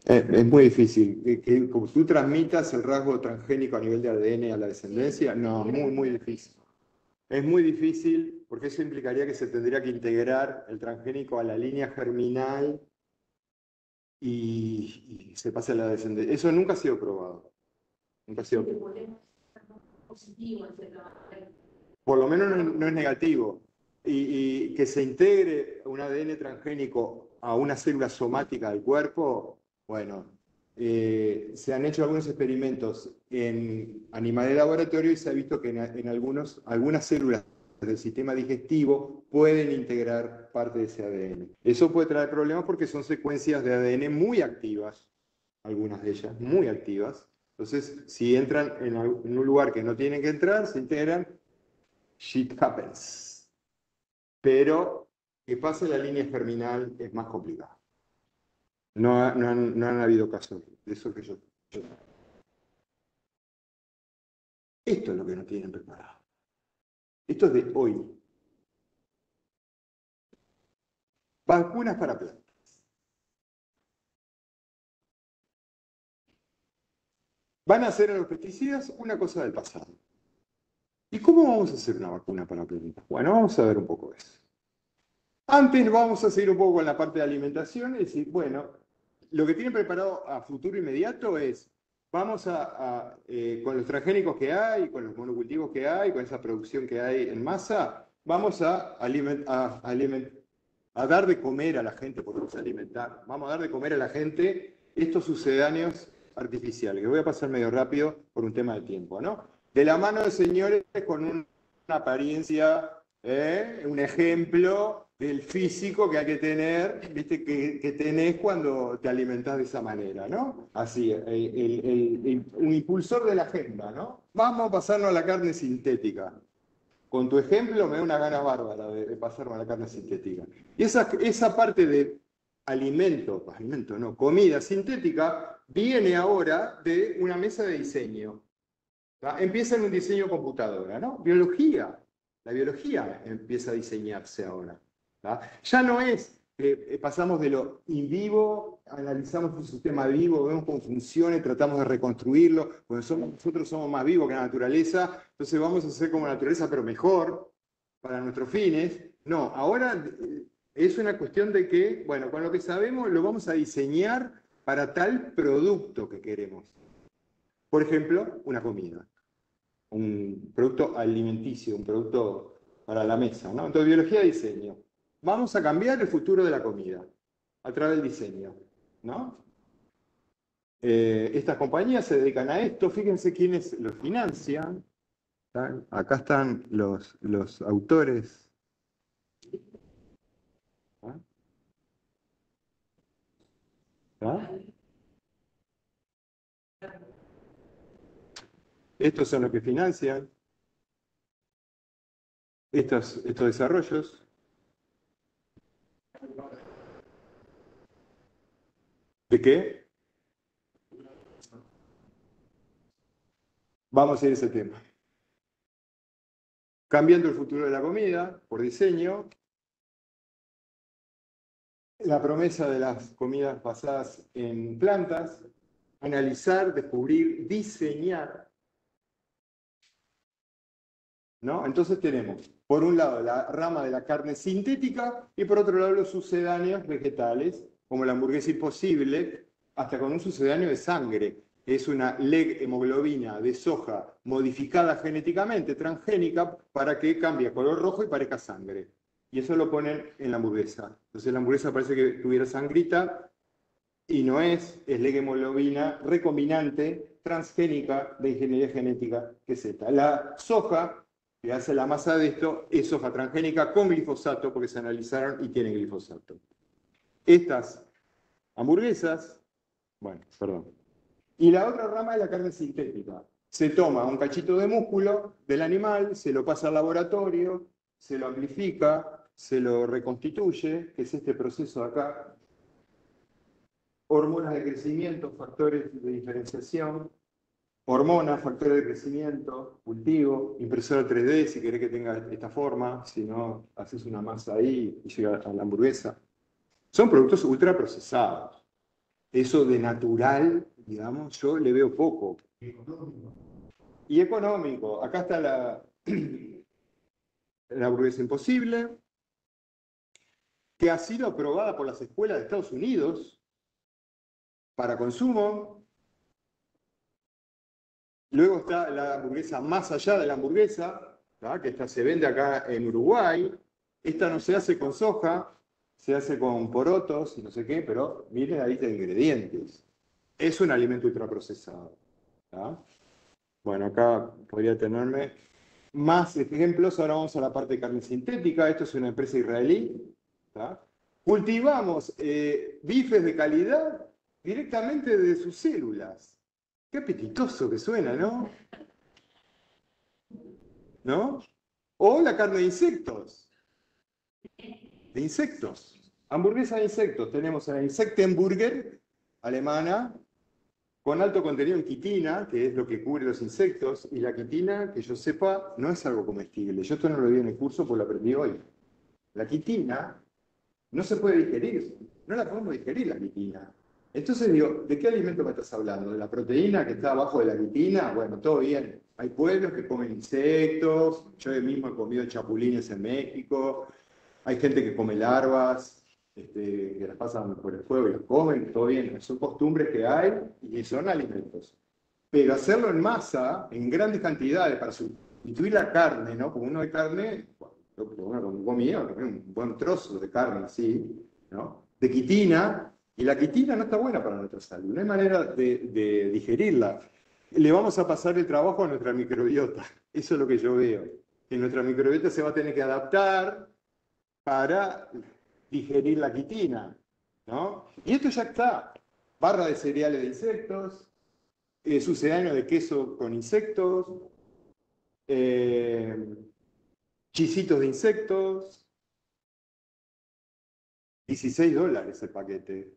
es muy difícil. Que como tú transmitas el rasgo transgénico a nivel de ADN a la descendencia, no, muy difícil. Es muy difícil porque eso implicaría que se tendría que integrar el transgénico a la línea germinal y se pase a la descendencia. Eso nunca ha sido probado. Nunca ha sido probado. Por lo menos no es negativo. Y que se integre un ADN transgénico a una célula somática del cuerpo, bueno, se han hecho algunos experimentos en animales de laboratorio y se ha visto que en algunas células del sistema digestivo pueden integrar parte de ese ADN. Eso puede traer problemas porque son secuencias de ADN muy activas, algunas de ellas muy activas. Entonces, si entran en un lugar que no tienen que entrar, se integran, shit happens. Pero que pase la línea germinal es más complicado. No han habido casos de eso que yo. Esto es lo que nos tienen preparado. Esto es de hoy. Vacunas para plantas. Van a hacer a los pesticidas una cosa del pasado. ¿Y cómo vamos a hacer una vacuna para plantas? Bueno, vamos a ver un poco eso. Antes vamos a seguir un poco con la parte de alimentación, es decir, bueno, lo que tienen preparado a futuro inmediato es, vamos con los transgénicos que hay, con los monocultivos que hay, con esa producción que hay en masa, vamos a dar de comer a la gente, porque vamos a alimentar, vamos a dar de comer a la gente estos sucedáneos artificiales, que voy a pasar medio rápido por un tema de tiempo, ¿no? De la mano de señores con una apariencia, un ejemplo del físico que hay que tener, ¿viste? Que tenés cuando te alimentás de esa manera, ¿no? Así, un impulsor de la agenda, ¿no? Vamos a pasarnos a la carne sintética. Con tu ejemplo me da una gana bárbara de pasarnos a la carne sintética. Y esa parte de comida sintética, viene ahora de una mesa de diseño. ¿Tá? Empieza en un diseño computadora, ¿no? Biología. La biología empieza a diseñarse ahora. ¿Tá? Ya no es que pasamos de lo in vivo, analizamos un sistema vivo, vemos cómo funciona y tratamos de reconstruirlo, porque nosotros somos más vivos que la naturaleza, entonces vamos a hacer como la naturaleza, pero mejor, para nuestros fines. No, ahora es una cuestión de que, bueno, con lo que sabemos lo vamos a diseñar para tal producto que queremos. Por ejemplo, una comida, un producto alimenticio, un producto para la mesa, ¿no? Entonces, biología de diseño. Vamos a cambiar el futuro de la comida a través del diseño, ¿no? Estas compañías se dedican a esto. Fíjense quiénes los financian. ¿Tá? Acá están los autores. ¿Ah? ¿Ah? Estos son los que financian estos desarrollos. ¿De qué? Vamos a ir a ese tema. Cambiando el futuro de la comida por diseño. La promesa de las comidas basadas en plantas. Analizar, descubrir, diseñar. ¿No? Entonces tenemos, por un lado, la rama de la carne sintética y por otro lado los sucedáneos vegetales, como la hamburguesa imposible, hasta con un sucedáneo de sangre. Es una leg-hemoglobina de soja modificada genéticamente, transgénica, para que cambie color rojo y parezca sangre. Y eso lo ponen en la hamburguesa. Entonces la hamburguesa parece que tuviera sangrita y no es leg-hemoglobina recombinante transgénica de ingeniería genética que es esta. La soja que hace la masa de esto es soja transgénica con glifosato, porque se analizaron y tienen glifosato. Estas hamburguesas, bueno, perdón. Y la otra rama es la carne sintética. Se toma un cachito de músculo del animal, se lo pasa al laboratorio, se lo amplifica, se lo reconstituye, que es este proceso de acá. Hormonas de crecimiento, factores de diferenciación. Hormonas, factores de crecimiento, cultivo, impresora 3D si querés que tenga esta forma, si no, haces una masa ahí y llega a la hamburguesa. Son productos ultraprocesados. Eso de natural, digamos, yo le veo poco. Y económico. Acá está la hamburguesa imposible, que ha sido aprobada por las escuelas de Estados Unidos para consumo. Luego está la hamburguesa más allá de la hamburguesa, ¿tá? Que esta se vende acá en Uruguay. Esta no se hace con soja, se hace con porotos y no sé qué, pero miren la lista de ingredientes. Es un alimento ultraprocesado. ¿Tá? Bueno, acá podría tenerme más ejemplos. Ahora vamos a la parte de carne sintética. Esto es una empresa israelí. ¿Tá? Cultivamos bifes de calidad directamente de sus células. Qué apetitoso que suena, ¿no? ¿No? O la carne de insectos. De insectos. Hamburguesa de insectos. Tenemos a la Insektenburger alemana, con alto contenido en quitina, que es lo que cubre los insectos, y la quitina, que yo sepa, no es algo comestible. Yo esto no lo vi en el curso, pues lo aprendí hoy. La quitina no se puede digerir, no la podemos digerir la quitina. Entonces digo, ¿de qué alimento me estás hablando? ¿De la proteína que está abajo de la quitina? Bueno, todo bien. Hay pueblos que comen insectos, yo mismo he comido chapulines en México, hay gente que come larvas, que las pasan por el fuego y las comen, todo bien. Son costumbres que hay y son alimentos. Pero hacerlo en masa, en grandes cantidades, para sustituir la carne, ¿no? Como uno de carne, uno comía un buen trozo de carne así, ¿no? De quitina, y la quitina no está buena para nuestra salud, no hay manera de digerirla. Le vamos a pasar el trabajo a nuestra microbiota, eso es lo que yo veo, que nuestra microbiota se va a tener que adaptar para digerir la quitina, ¿no? Y esto ya está, barra de cereales de insectos, sucedáneo de queso con insectos, chisitos de insectos, $16 el paquete.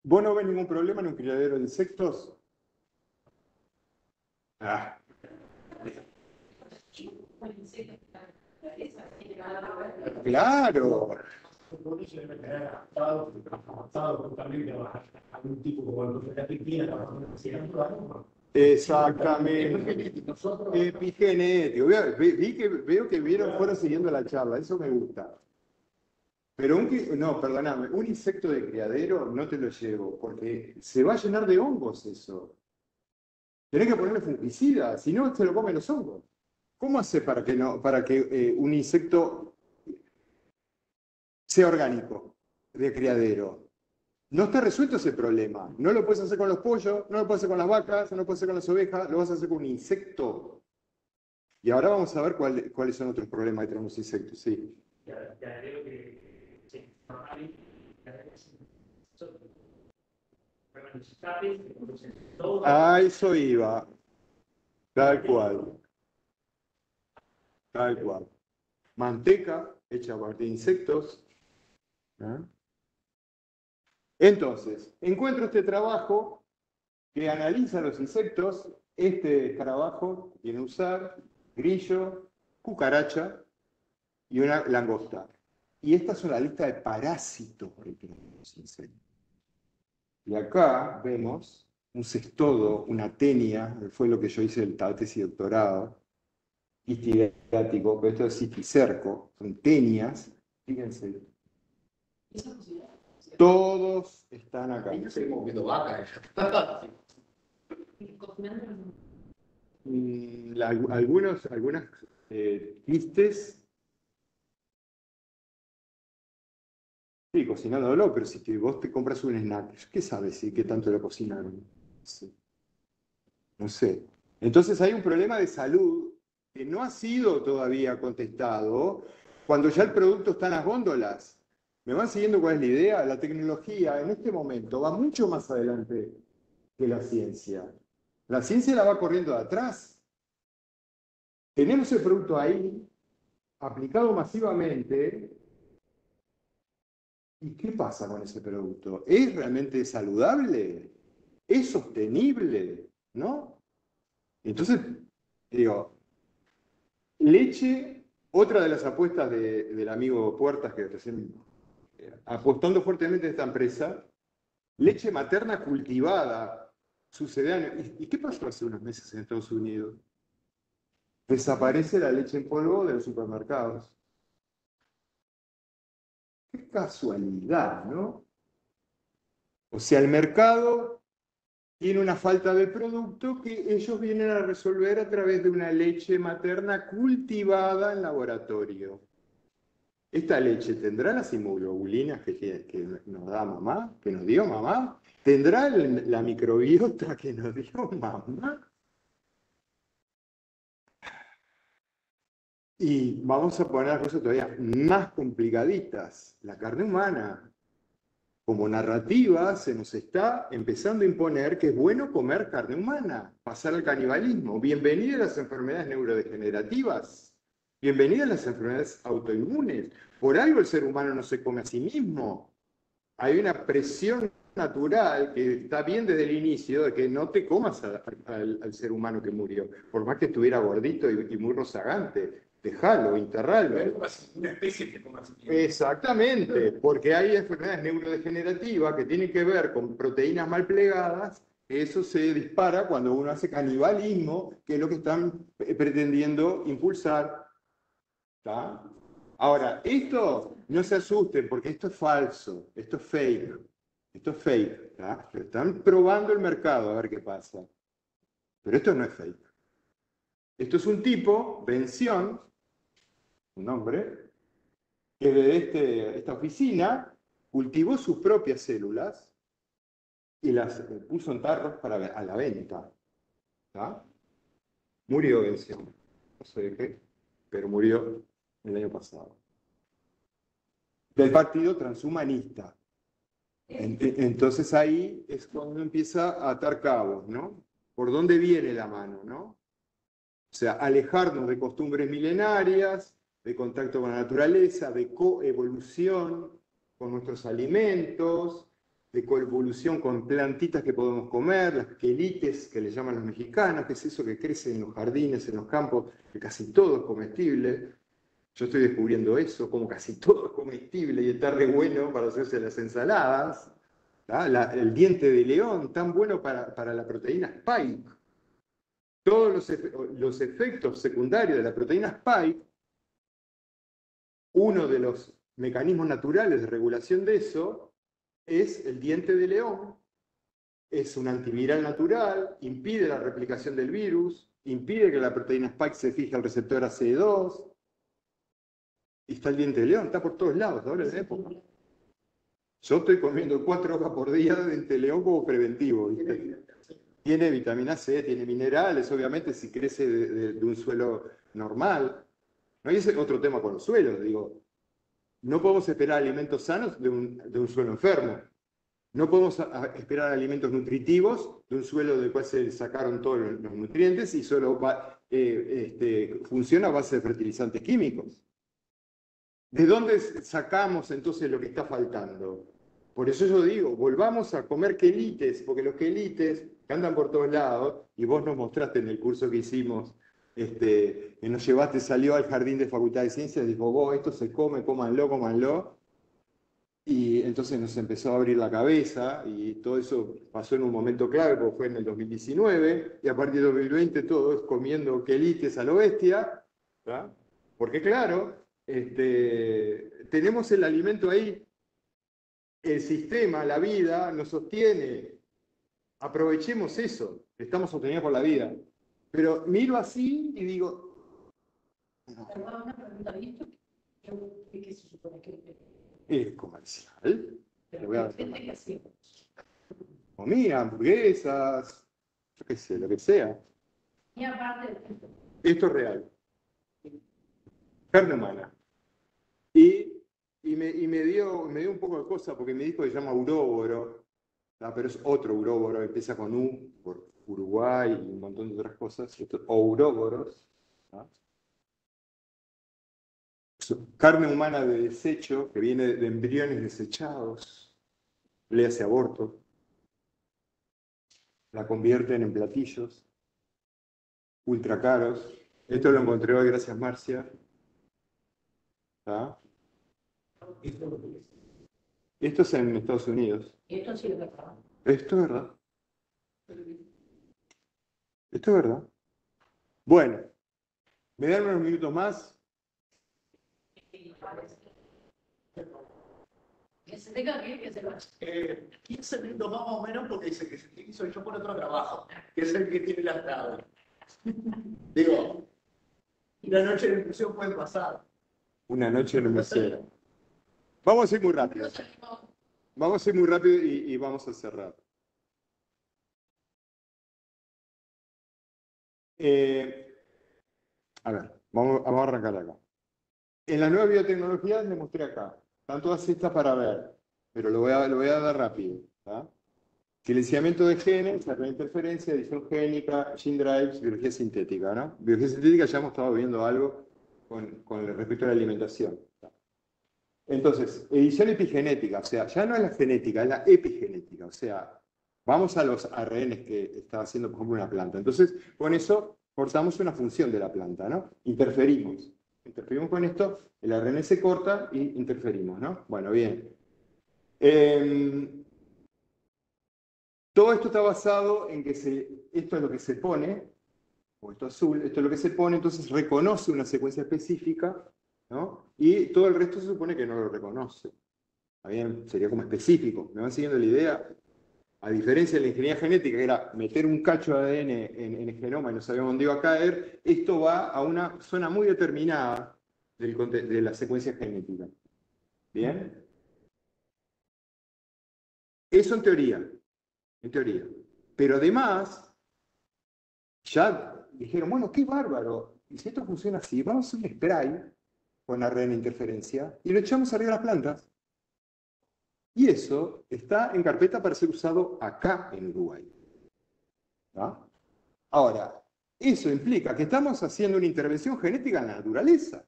¿Vos no ves ningún problema en un criadero de insectos? Ah. Claro. Por eso debe tener adaptado totalmente a algún tipo como la piscina, Exactamente. Epigenético. Veo que fueron siguiendo la charla, eso me gusta. Pero perdóname, un insecto de criadero no te lo llevo, porque se va a llenar de hongos eso. Tenés que ponerle fungicida, si no se lo comen los hongos. ¿Cómo hace para que un insecto sea orgánico de criadero? No está resuelto ese problema. No lo puedes hacer con los pollos, no lo puedes hacer con las vacas, no lo puedes hacer con las ovejas, lo vas a hacer con un insecto. Y ahora vamos a ver cuáles son otros problemas que tenemos los insectos. Sí. A eso iba. Tal cual. Tal cual. Manteca hecha a partir de insectos. ¿Ah? Entonces, encuentro este trabajo que analiza los insectos. Este trabajo tiene usar grillo, cucaracha y una langosta. Y esta es una lista de parásitos que tienen los insectos. Y acá vemos un cestodo, una tenia, que fue lo que yo hice en la tesis de doctorado, histidático, pero esto es cisticerco, son tenias, fíjense. Todos están acá. Algunas quistes. Sí, cocinándolo, pero si vos te compras un snack, ¿qué sabes qué tanto lo cocinaron? Sí. No sé. Entonces hay un problema de salud que no ha sido todavía contestado cuando ya el producto está en las góndolas. ¿Me van siguiendo cuál es la idea? La tecnología en este momento va mucho más adelante que la ciencia. La ciencia la va corriendo de atrás. Tenemos el producto ahí, aplicado masivamente. ¿Y qué pasa con ese producto? ¿Es realmente saludable? ¿Es sostenible? ¿No? Entonces, digo, leche, otra de las apuestas del amigo Puertas, que recién apostando fuertemente a esta empresa, leche materna cultivada, sucedánea. ¿Y qué pasó hace unos meses en Estados Unidos? Desaparece la leche en polvo de los supermercados. Qué casualidad, ¿no? O sea, el mercado tiene una falta de producto que ellos vienen a resolver a través de una leche materna cultivada en laboratorio. ¿Esta leche tendrá las inmunoglobulinas que nos da mamá, que nos dio mamá? ¿Tendrá la microbiota que nos dio mamá? Y vamos a poner las cosas todavía más complicaditas. La carne humana, como narrativa, se nos está empezando a imponer que es bueno comer carne humana, pasar al canibalismo. Bienvenidas a las enfermedades neurodegenerativas, bienvenidas a las enfermedades autoinmunes. Por algo el ser humano no se come a sí mismo. hay una presión natural que está bien desde el inicio de que no te comas al ser humano que murió, por más que estuviera gordito y muy rozagante, dejalo, enterralo. Una especie que coma así. Exactamente, porque hay enfermedades neurodegenerativas que tienen que ver con proteínas mal plegadas. Eso se dispara cuando uno hace canibalismo, que es lo que están pretendiendo impulsar. ¿Está? Ahora, esto no se asusten porque esto es falso, esto es fake. Esto es fake. ¿Está? Están probando el mercado a ver qué pasa. Pero esto no es fake. Esto es un tipo, Bención, un hombre, que de esta oficina cultivó sus propias células y las puso en tarros a la venta. ¿Está? Murió Bención. No sé de qué, pero murió el año pasado. Del partido transhumanista. Entonces ahí es cuando uno empieza a atar cabos, ¿no? ¿Por dónde viene la mano, no? O sea, alejarnos de costumbres milenarias, de contacto con la naturaleza, de coevolución con nuestros alimentos, de coevolución con plantitas que podemos comer, las quelites que le llaman los mexicanos, que es eso que crece en los jardines, en los campos, que casi todo es comestible. Yo estoy descubriendo eso, como casi todo es comestible y está re bueno para hacerse las ensaladas. El diente de león, tan bueno para la proteína Spike. Todos los efectos secundarios de la proteína Spike, uno de los mecanismos naturales de regulación de eso es el diente de león. Es un antiviral natural, impide la replicación del virus, impide que la proteína Spike se fije al receptor ACE2. Y está el diente de león, está por todos lados ahora en la época. Yo estoy comiendo 4 hojas por día de diente de león como preventivo. ¿Viste? Tiene vitamina C, tiene minerales, obviamente si crece de un suelo normal. No hay ese otro tema con los suelos, digo. No podemos esperar alimentos sanos de un suelo enfermo. No podemos esperar alimentos nutritivos de un suelo del cual se sacaron todos los nutrientes y solo funciona a base de fertilizantes químicos. ¿De dónde sacamos entonces lo que está faltando? Por eso yo digo, volvamos a comer quelites, porque los quelites que andan por todos lados, y vos nos mostraste en el curso que hicimos, que nos llevaste, salió al jardín de Facultad de Ciencias, dijo, vos, esto se come, cómanlo. Y entonces nos empezó a abrir la cabeza, y todo eso pasó en un momento clave, porque fue en el 2019, y a partir del 2020 todos comiendo quelites a lo bestia, ¿verdad? Porque claro, tenemos el alimento ahí, el sistema, la vida nos sostiene, aprovechemos eso, estamos sostenidos por la vida. Pero miro así y digo... Perdón, una pregunta, ¿visto? ¿Qué se supone que es comercial? pero gente que hacía? Comida, hamburguesas, yo qué sé, lo que sea. Y aparte, Esto es real. Carne humana. Y me dio un poco de cosa porque me dijo que se llama uróboro, pero es otro uróboro, empieza con U, por Uruguay y un montón de otras cosas, ouróboros. Carne humana de desecho, que viene de embriones desechados, le hace aborto, la convierten en platillos ultra caros. Esto lo encontré hoy, gracias Marcia. ¿Está? Esto es en Estados Unidos. esto sí es verdad. Esto es verdad. Esto es verdad. Bueno, ¿me dan unos minutos más? Que se tenga que se vaya. 15 minutos más o menos porque dice que se hizo yo por otro trabajo, que es el que tiene las tablas. Digo, una noche de inclusión puede pasar. Una noche en el museo. Vamos a ir muy rápido. Vamos a ir muy rápido y vamos a cerrar. A ver, vamos a arrancar acá. En las nuevas biotecnologías les mostré acá. Están todas estas para ver, pero lo voy a dar rápido. ¿Tá? Silenciamiento de genes, la interferencia, edición génica, gene drives, biología sintética. ¿No? Biología sintética ya hemos estado viendo algo con respecto a la alimentación. ¿Tá? Entonces, edición epigenética, o sea, ya no es la genética, es la epigenética, o sea, vamos a los ARNs que está haciendo, por ejemplo, una planta. Entonces, con eso cortamos una función de la planta, ¿no? Interferimos. Interferimos con esto, el ARN se corta y interferimos, ¿no? Bueno, bien. Todo esto está basado en que esto es lo que se pone, o esto azul, esto es lo que se pone, entonces reconoce una secuencia específica, ¿no? Y todo el resto se supone que no lo reconoce. ¿Está bien? Sería como específico. ¿Me van siguiendo la idea? A diferencia de la ingeniería genética, que era meter un cacho de ADN en el genoma y no sabíamos dónde iba a caer, esto va a una zona muy determinada de la secuencia genética. ¿Bien? Eso en teoría. En teoría. Pero además, ya dijeron, bueno, qué bárbaro. Y si esto funciona así, vamos a hacer un spray con ARN interferencia y lo echamos arriba de las plantas. Y eso está en carpeta para ser usado acá en Uruguay. ¿No? Ahora, eso implica que estamos haciendo una intervención genética en la naturaleza.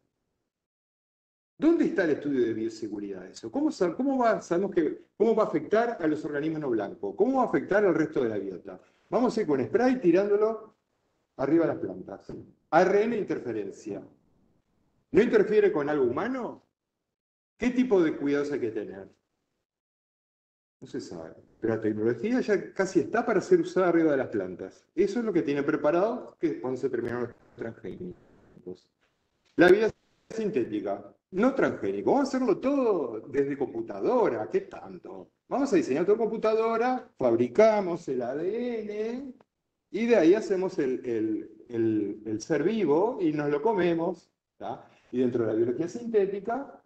¿Dónde está el estudio de bioseguridad de eso? ¿Cómo va a afectar a los organismos no blancos? ¿Cómo va a afectar al resto de la biota? Vamos a ir con spray tirándolo arriba de las plantas. ARN interferencia. ¿No interfiere con algo humano? ¿Qué tipo de cuidados hay que tener? No se sabe. Pero la tecnología ya casi está para ser usada arriba de las plantas. Eso es lo que tiene preparado cuando se terminaron los transgénicos. La vida sintética, no transgénico. Vamos a hacerlo todo desde computadora. ¿Qué tanto? Vamos a diseñar todo en computadora, fabricamos el ADN y de ahí hacemos el ser vivo y nos lo comemos. ¿Tá? Y dentro de la biología sintética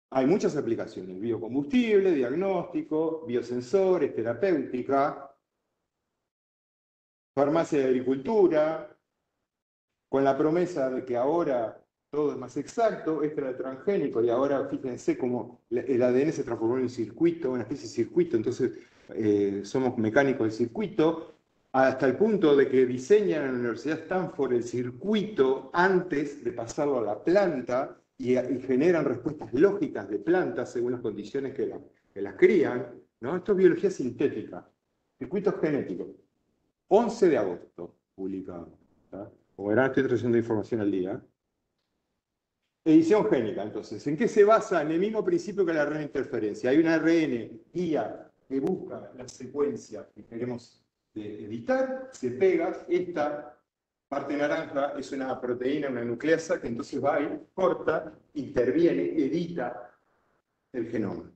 hay muchas aplicaciones, biocombustible, diagnóstico, biosensores, terapéutica, farmacia de agricultura, con la promesa de que ahora todo es más exacto, este era transgénico y ahora fíjense cómo el ADN se transformó en un circuito, una especie de circuito, entonces somos mecánicos del circuito, hasta el punto de que diseñan en la Universidad de Stanford el circuito antes de pasarlo a la planta, y generan respuestas lógicas de plantas según las condiciones que las crían, ¿no? Esto es biología sintética, circuitos genéticos. 11 de agosto, publicado. ¿Tá? Como verán, estoy trayendo información al día. Edición génica, entonces. ¿En qué se basa? En el mismo principio que la ARN interferencia. Hay una ARN guía que busca la secuencia que queremos editar, se pega, esta parte naranja es una proteína, una nucleasa, que entonces va y corta, interviene, edita el genoma.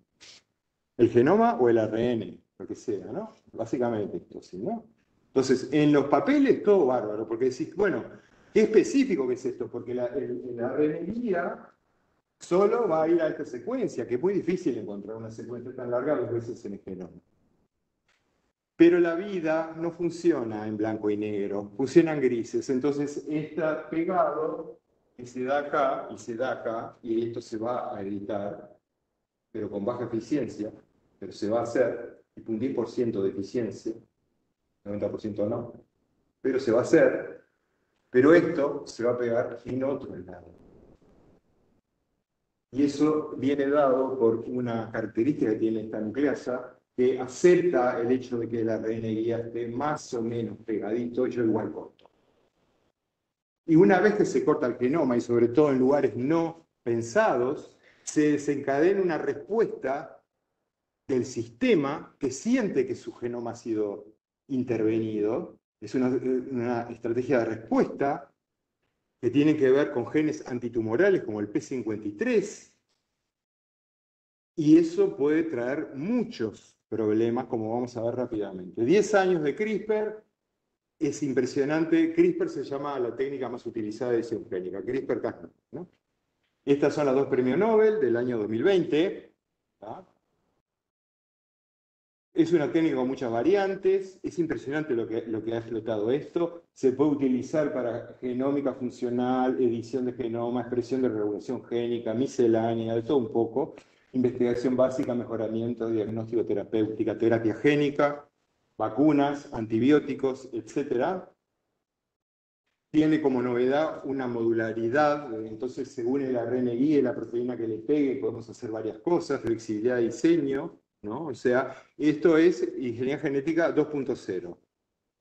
El genoma o el ARN, lo que sea, ¿no? Básicamente esto, ¿sí, no? Entonces, en los papeles todo bárbaro, porque decís, bueno, ¿qué específico que es esto? Porque el ARN guía solo va a ir a esta secuencia, que es muy difícil encontrar una secuencia tan larga 2 veces en el genoma. Pero la vida no funciona en blanco y negro, funcionan grises. Entonces, está pegado, que se da acá y se da acá, y esto se va a editar, pero con baja eficiencia, pero se va a hacer, tipo un 10% de eficiencia, 90% no, pero se va a hacer, pero esto se va a pegar en otro lado. Y eso viene dado por una característica que tiene esta nucleasa, que acepta el hecho de que el ARN guía esté más o menos pegadito, yo igual corto. Y una vez que se corta el genoma, y sobre todo en lugares no pensados, se desencadena una respuesta del sistema que siente que su genoma ha sido intervenido. Es una estrategia de respuesta que tiene que ver con genes antitumorales como el P53, y eso puede traer muchos problemas, como vamos a ver rápidamente. 10 años de CRISPR, es impresionante. CRISPR se llama la técnica más utilizada de edición génica, CRISPR-Cas9, ¿no? Estas son las 2 premios Nobel del año 2020. ¿Tá? Es una técnica con muchas variantes, es impresionante lo que ha explotado esto. Se puede utilizar para genómica funcional, edición de genoma, expresión de regulación génica, miscelánea, de todo un poco. Investigación básica, mejoramiento, diagnóstico, terapéutica, terapia génica, vacunas, antibióticos, etc. tiene como novedad una modularidad, entonces según el ARN guíe la proteína que le pegue, podemos hacer varias cosas, flexibilidad de diseño, ¿no? O sea, esto es ingeniería genética 2.0,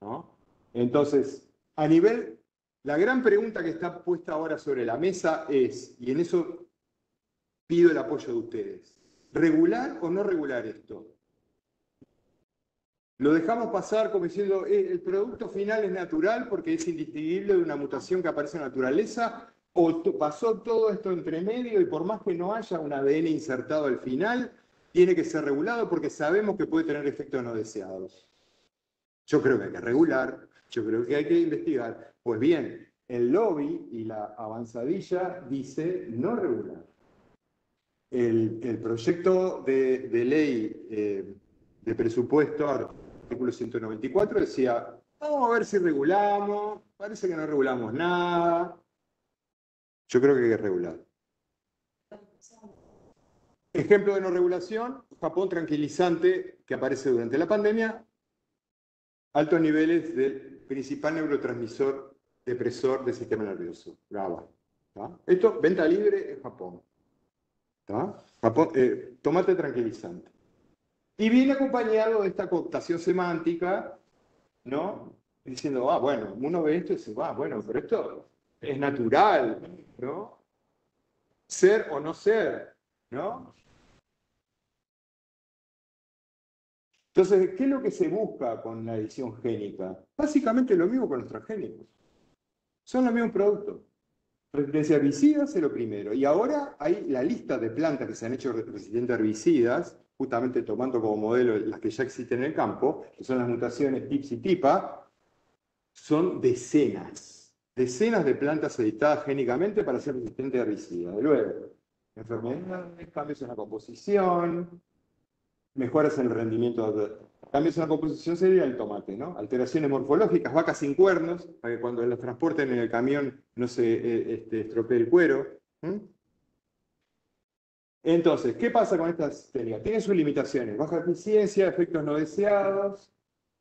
¿no? Entonces, a nivel, la gran pregunta que está puesta ahora sobre la mesa es, y en eso pido el apoyo de ustedes, ¿regular o no regular esto? Lo dejamos pasar como diciendo, el producto final es natural porque es indistinguible de una mutación que aparece en la naturaleza, o pasó todo esto entre medio y por más que no haya un ADN insertado al final, tiene que ser regulado porque sabemos que puede tener efectos no deseados. Yo creo que hay que regular, yo creo que hay que investigar. Pues bien, el lobby y la avanzadilla dice no regular. El proyecto de ley de presupuesto, artículo 194, decía, vamos a ver si regulamos, parece que no regulamos nada. Yo creo que hay que regular. Ejemplo de no regulación, Japón tranquilizante que aparece durante la pandemia, altos niveles del principal neurotransmisor depresor del sistema nervioso, GABA. ¿Tá? Esto, venta libre en Japón. ¿Tá? Japón tomate tranquilizante. Y viene acompañado de esta cooptación semántica, ¿no? Diciendo, bueno, uno ve esto y dice, bueno, pero esto es natural, ¿no? Ser o no ser, ¿no? Entonces, ¿qué es lo que se busca con la edición génica? Básicamente lo mismo con los transgénicos. Son los mismos productos. Resistencia a herbicidas es lo primero. Y ahora hay la lista de plantas que se han hecho resistentes a herbicidas, justamente tomando como modelo las que ya existen en el campo, que son las mutaciones TIPS y TIPA, son decenas de plantas editadas génicamente para ser resistentes a herbicidas. Luego, enfermedades, cambios en la composición, mejoras en el rendimiento, cambios en la composición sería el tomate, ¿no? Alteraciones morfológicas, vacas sin cuernos, para que cuando las transporten en el camión no se estropee el cuero. Entonces, ¿qué pasa con estas técnicas? Tienen sus limitaciones, baja eficiencia, efectos no deseados,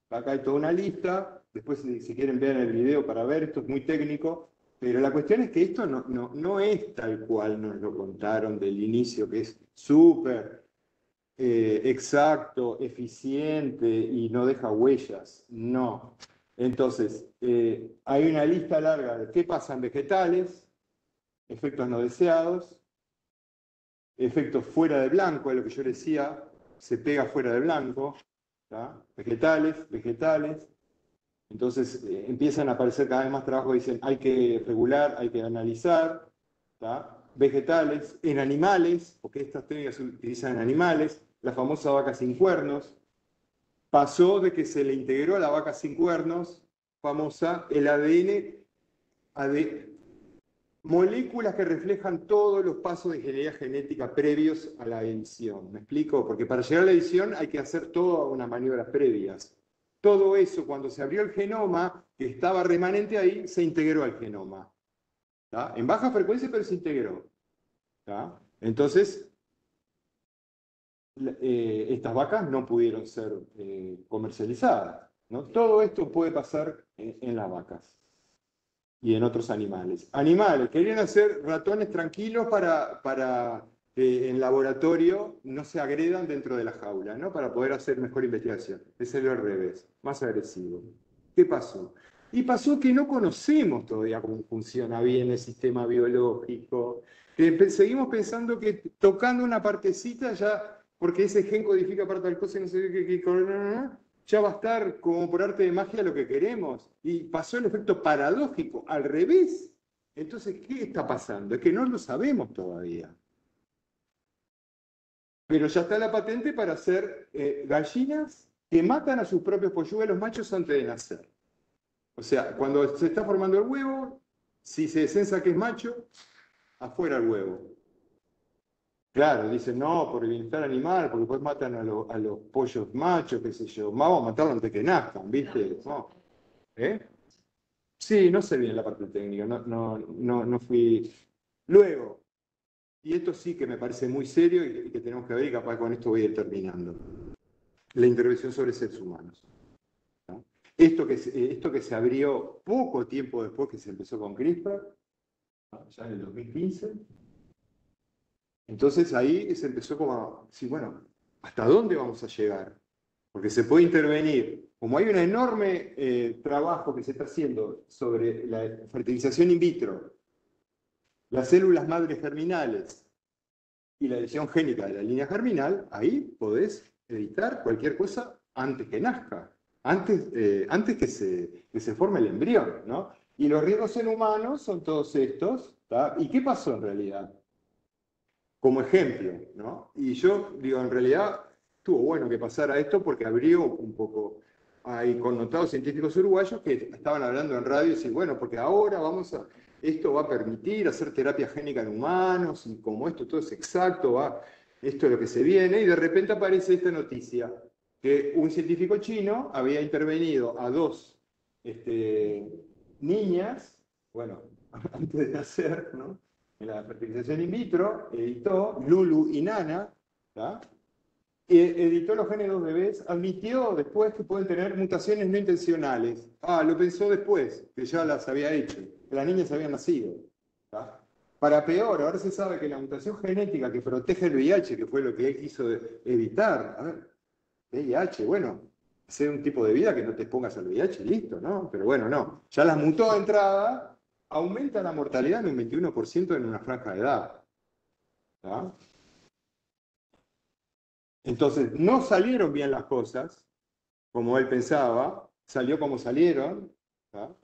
acá hay toda una lista, después si quieren ver el video para ver, esto es muy técnico, pero la cuestión es que esto no es tal cual nos lo contaron del inicio, que es súper exacto, eficiente y no deja huellas. No. Entonces, hay una lista larga de qué pasa en vegetales, efectos no deseados, efectos fuera de blanco, es lo que yo decía, se pega fuera de blanco, ¿tá? Vegetales. Entonces, empiezan a aparecer cada vez más trabajos que dicen hay que regular, hay que analizar, ¿tá? Vegetales, en animales, porque estas técnicas se utilizan en animales, la famosa vaca sin cuernos, pasó de que se le integró a la vaca sin cuernos, famosa, el ADN, moléculas que reflejan todos los pasos de ingeniería genética previos a la edición. ¿Me explico? Porque para llegar a la edición hay que hacer todas unas maniobras previas. Todo eso, cuando se abrió el genoma, que estaba remanente ahí, se integró al genoma. ¿Tá? En baja frecuencia, pero se integró. ¿Tá? Entonces, estas vacas no pudieron ser comercializadas, ¿no? Todo esto puede pasar en las vacas y en otros animales. Animales, querían hacer ratones tranquilos para en laboratorio no se agredan dentro de la jaula, ¿no? Para poder hacer mejor investigación. Es el al revés, más agresivo. ¿Qué pasó? Y pasó que no conocemos todavía cómo funciona bien el sistema biológico. Seguimos pensando que tocando una partecita ya, porque ese gen codifica para tal cosa y no sé qué, ya va a estar como por arte de magia lo que queremos. Y pasó el efecto paradójico, al revés. Entonces, ¿qué está pasando? Es que no lo sabemos todavía. Pero ya está la patente para hacer gallinas que matan a sus propios polluelos machos antes de nacer. O sea, cuando se está formando el huevo, si se censa que es macho, afuera el huevo. Claro, dicen, no, por el bienestar animal, porque después matan a los pollos machos, qué sé yo. Vamos a matarlos antes que nazcan, ¿viste? No. Sí, no sé bien la parte técnica, no fui. Luego, y esto sí que me parece muy serio y que tenemos que ver, y capaz con esto voy a ir terminando. La intervención sobre seres humanos. ¿No? esto que se abrió poco tiempo después que se empezó con CRISPR, ya en el 2015. Entonces ahí se empezó como a decir, bueno, ¿hasta dónde vamos a llegar? Porque se puede intervenir. Como hay un enorme trabajo que se está haciendo sobre la fertilización in vitro, las células madres germinales y la edición génica de la línea germinal, ahí podés editar cualquier cosa antes que nazca, antes que se forme el embrión, ¿no? Y los riesgos en humanos son todos estos, ¿tá? ¿Y qué pasó en realidad? Como ejemplo, ¿no? Y yo digo, en realidad estuvo bueno que pasara esto porque abrió un poco. Hay connotados científicos uruguayos que estaban hablando en radio y decían, bueno, porque ahora esto va a permitir hacer terapia génica en humanos y como esto todo es exacto, esto es lo que se viene, y de repente aparece esta noticia, que un científico chino había intervenido a 2 niñas, bueno, antes de nacer, ¿no? En la fertilización in vitro, editó Lulu y Nana, ¿tá? Editó los genes de 2 bebés, admitió después que pueden tener mutaciones no intencionales. Lo pensó después, que ya las había hecho, que las niñas habían nacido. ¿Tá? Para peor, ahora se sabe que la mutación genética que protege el VIH, que fue lo que él quiso evitar, a ver, VIH, bueno, hacer un tipo de vida que no te expongas al VIH, listo, ¿no? Pero bueno, no, ya las mutó de entrada, aumenta la mortalidad en un 21% en una franja de edad. ¿Tá? Entonces, no salieron bien las cosas, como él pensaba, salió como salieron. ¿Tá?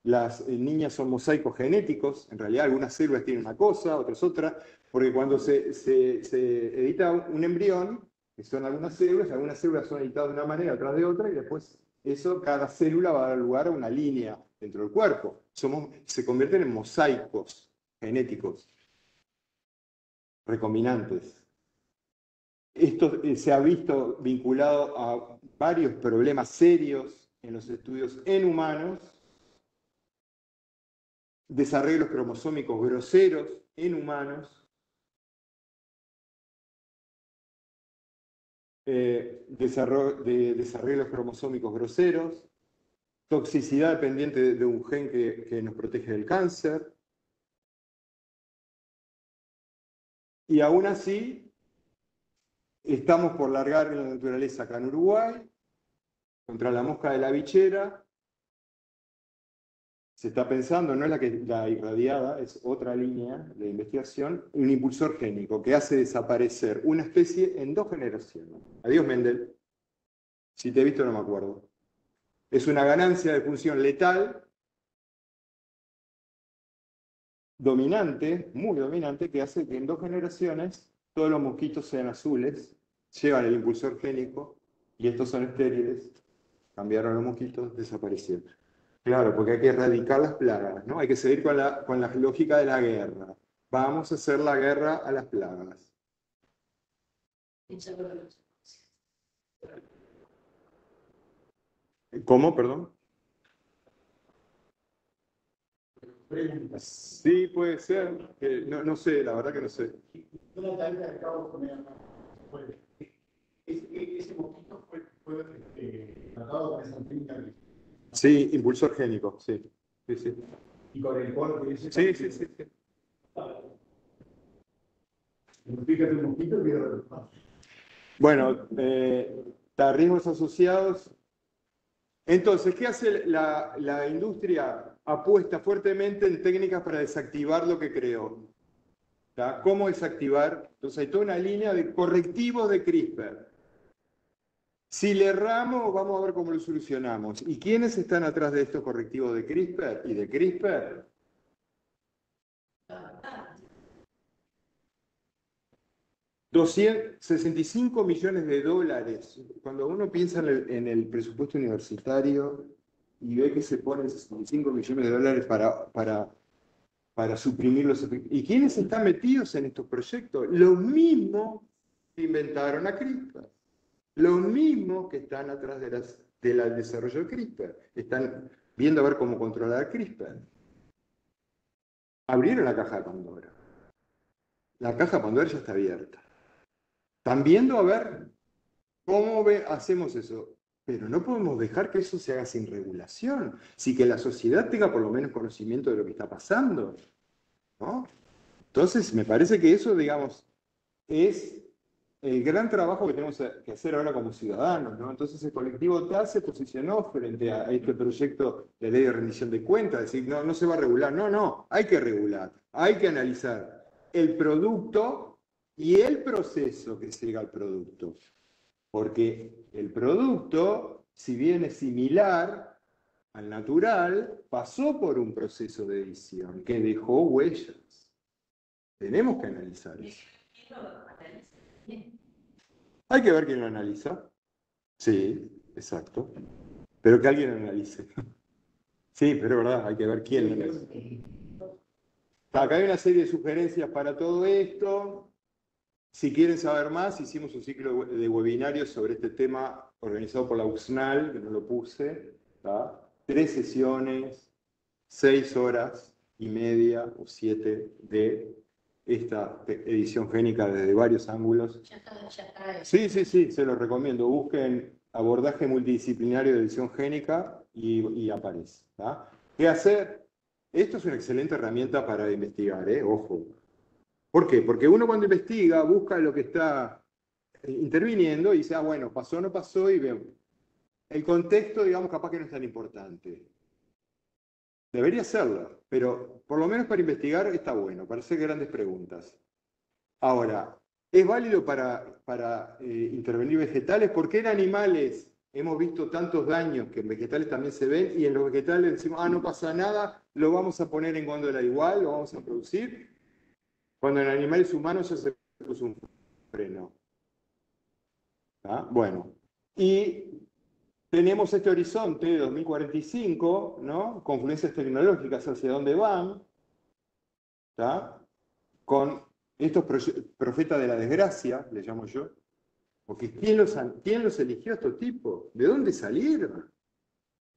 Las niñas son mosaicos genéticos, en realidad algunas células tienen una cosa, otras otra, porque cuando se edita un embrión, que son algunas células son editadas de una manera, otras de otra, y después cada célula va a dar lugar a una línea dentro del cuerpo. Se convierten en mosaicos genéticos, recombinantes. Esto se ha visto vinculado a varios problemas serios en los estudios en humanos, desarrollos cromosómicos groseros en humanos, desarrollos cromosómicos groseros, toxicidad dependiente de un gen que nos protege del cáncer. Y aún así, estamos por largar en la naturaleza acá en Uruguay, contra la mosca de la bichera. Se está pensando, no es la irradiada, es otra línea de investigación, un impulsor génico que hace desaparecer una especie en 2 generaciones. Adiós, Mendel. Si te he visto no me acuerdo. Es una ganancia de función letal, dominante, muy dominante, que hace que en 2 generaciones todos los mosquitos sean azules, llevan el impulsor génico y estos son estériles, cambiaron los mosquitos, desaparecieron. Claro, porque hay que erradicar las plagas, ¿no? Hay que seguir con la lógica de la guerra. Vamos a hacer la guerra a las plagas. ¿Cómo, perdón? Sí, puede ser. No sé, la verdad que no sé. Una tarea que acabo de poner ese mosquito fue tratado con esa técnica. Sí, impulsor génico, sí. Sí. Y con el cual Sí. Fíjate un mosquito y bueno, riesgos asociados. Entonces, ¿qué hace la industria? Apuesta fuertemente en técnicas para desactivar lo que creó. ¿Tá? ¿Cómo desactivar? Entonces hay toda una línea de correctivos de CRISPR. Si le erramos, vamos a ver cómo lo solucionamos. ¿Y quiénes están atrás de estos correctivos de CRISPR y de CRISPR? 265 millones de dólares. Cuando uno piensa en el presupuesto universitario y ve que se ponen 65 millones de dólares para suprimir los efectos. ¿Y quiénes están metidos en estos proyectos? Los mismos que inventaron a CRISPR. Los mismos que están atrás del desarrollo de CRISPR. Están viendo a ver cómo controlar CRISPR. Abrieron la caja de Pandora. La caja de Pandora ya está abierta. Están viendo a ver cómo hacemos eso. pero no podemos dejar que eso se haga sin regulación, sí que la sociedad tenga por lo menos conocimiento de lo que está pasando, ¿no? Entonces, me parece que eso, digamos, es el gran trabajo que tenemos que hacer ahora como ciudadanos, ¿no? Entonces el colectivo TAL se posicionó frente a este proyecto de ley de rendición de cuentas, decir, no, no se va a regular, no, hay que regular, hay que analizar el producto y el proceso que llega al producto, porque el producto, si bien es similar al natural, pasó por un proceso de edición que dejó huellas. Tenemos que analizar eso. Hay que ver quién lo analiza. Sí, exacto. Pero que alguien lo analice. Sí, pero es verdad, hay que ver quién lo analiza. Acá hay una serie de sugerencias para todo esto. Si quieren saber más, hicimos un ciclo de webinarios sobre este tema organizado por la UXNAL, que no lo puse. ¿Tá? 3 sesiones, 6 horas y media o 7 de esta edición génica desde varios ángulos. Ya está. Sí, se lo recomiendo. Busquen abordaje multidisciplinario de edición génica y aparece. ¿Tá? ¿Qué hacer? Esto es una excelente herramienta para investigar, ojo. ¿Por qué? Porque uno cuando investiga busca lo que está interviniendo y dice, bueno, pasó o no pasó, y vemos. El contexto, digamos, capaz que no es tan importante. Debería serlo, pero por lo menos para investigar está bueno, para hacer grandes preguntas. Ahora, ¿es válido para intervenir vegetales? ¿Por qué en animales hemos visto tantos daños que en vegetales también se ven y en los vegetales decimos, no pasa nada, lo vamos a poner en góndola igual, lo vamos a producir? Cuando en animales humanos ya se puso un freno. ¿Ah? Bueno, y tenemos este horizonte de 2045, ¿no? Confluencias tecnológicas hacia dónde van, ¿tá? Con estos profetas de la desgracia, le llamo yo, porque ¿quién los eligió a estos tipos? ¿De dónde salieron?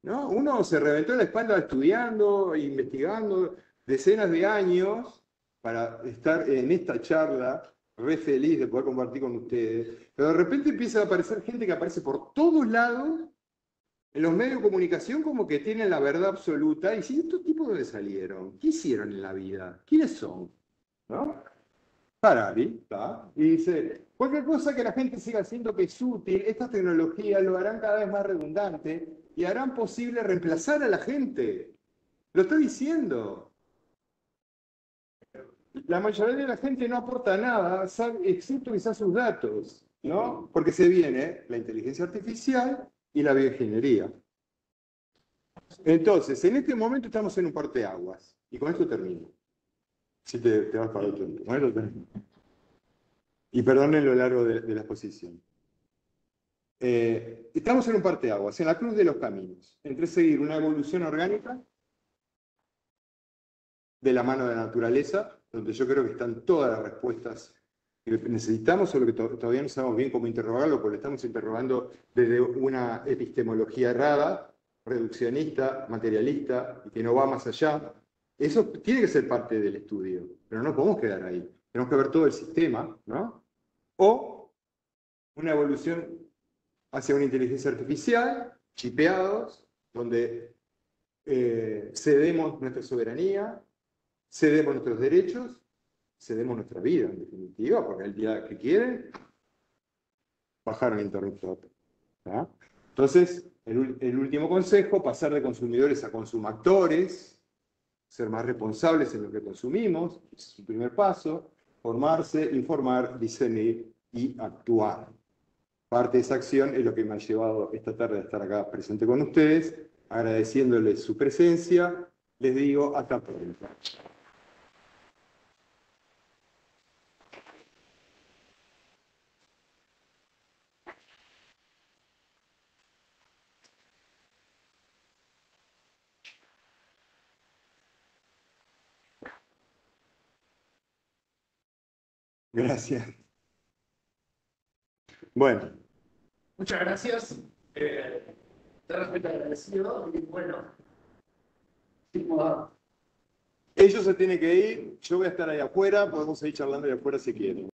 ¿No? Uno se reventó la espalda estudiando, investigando decenas de años para estar en esta charla, re feliz de poder compartir con ustedes, pero de repente empieza a aparecer gente que aparece por todos lados, en los medios de comunicación como que tienen la verdad absoluta, y si estos tipos de dónde salieron, ¿qué hicieron en la vida? ¿Quiénes son? ¿No? Harari, ¿está? Y dice, cualquier cosa que la gente siga haciendo que es útil, estas tecnologías lo harán cada vez más redundante y harán posible reemplazar a la gente. Lo está diciendo. La mayoría de la gente no aporta nada, excepto quizás sus datos, ¿no? Porque se viene la inteligencia artificial y la bioingeniería. Entonces, en este momento estamos en un parteaguas. Y con esto termino. Si te vas para otro tiempo. Con esto termino. Y perdonen lo largo de la exposición. Estamos en un parteaguas, en la cruz de los caminos, entre seguir una evolución orgánica de la mano de la naturaleza, donde yo creo que están todas las respuestas que necesitamos, solo que todavía no sabemos bien cómo interrogarlo, porque lo estamos interrogando desde una epistemología errada, reduccionista, materialista, y que no va más allá. Eso tiene que ser parte del estudio, pero no podemos quedar ahí. Tenemos que ver todo el sistema, ¿no? O una evolución hacia una inteligencia artificial, chipeados, donde cedemos nuestra soberanía, cedemos nuestros derechos, cedemos nuestra vida, en definitiva, porque el día que quieren, bajaron el interruptor. ¿Ah? Entonces, el último consejo, pasar de consumidores a consumactores, ser más responsables en lo que consumimos, ese es el primer paso, formarse, informar, discernir y actuar. Parte de esa acción es lo que me ha llevado esta tarde a estar acá presente con ustedes, agradeciéndoles su presencia, les digo hasta pronto. Gracias. Bueno. Muchas gracias. Realmente agradecido y bueno. Ellos se tienen que ir, yo voy a estar ahí afuera, podemos seguir charlando ahí afuera si quieren.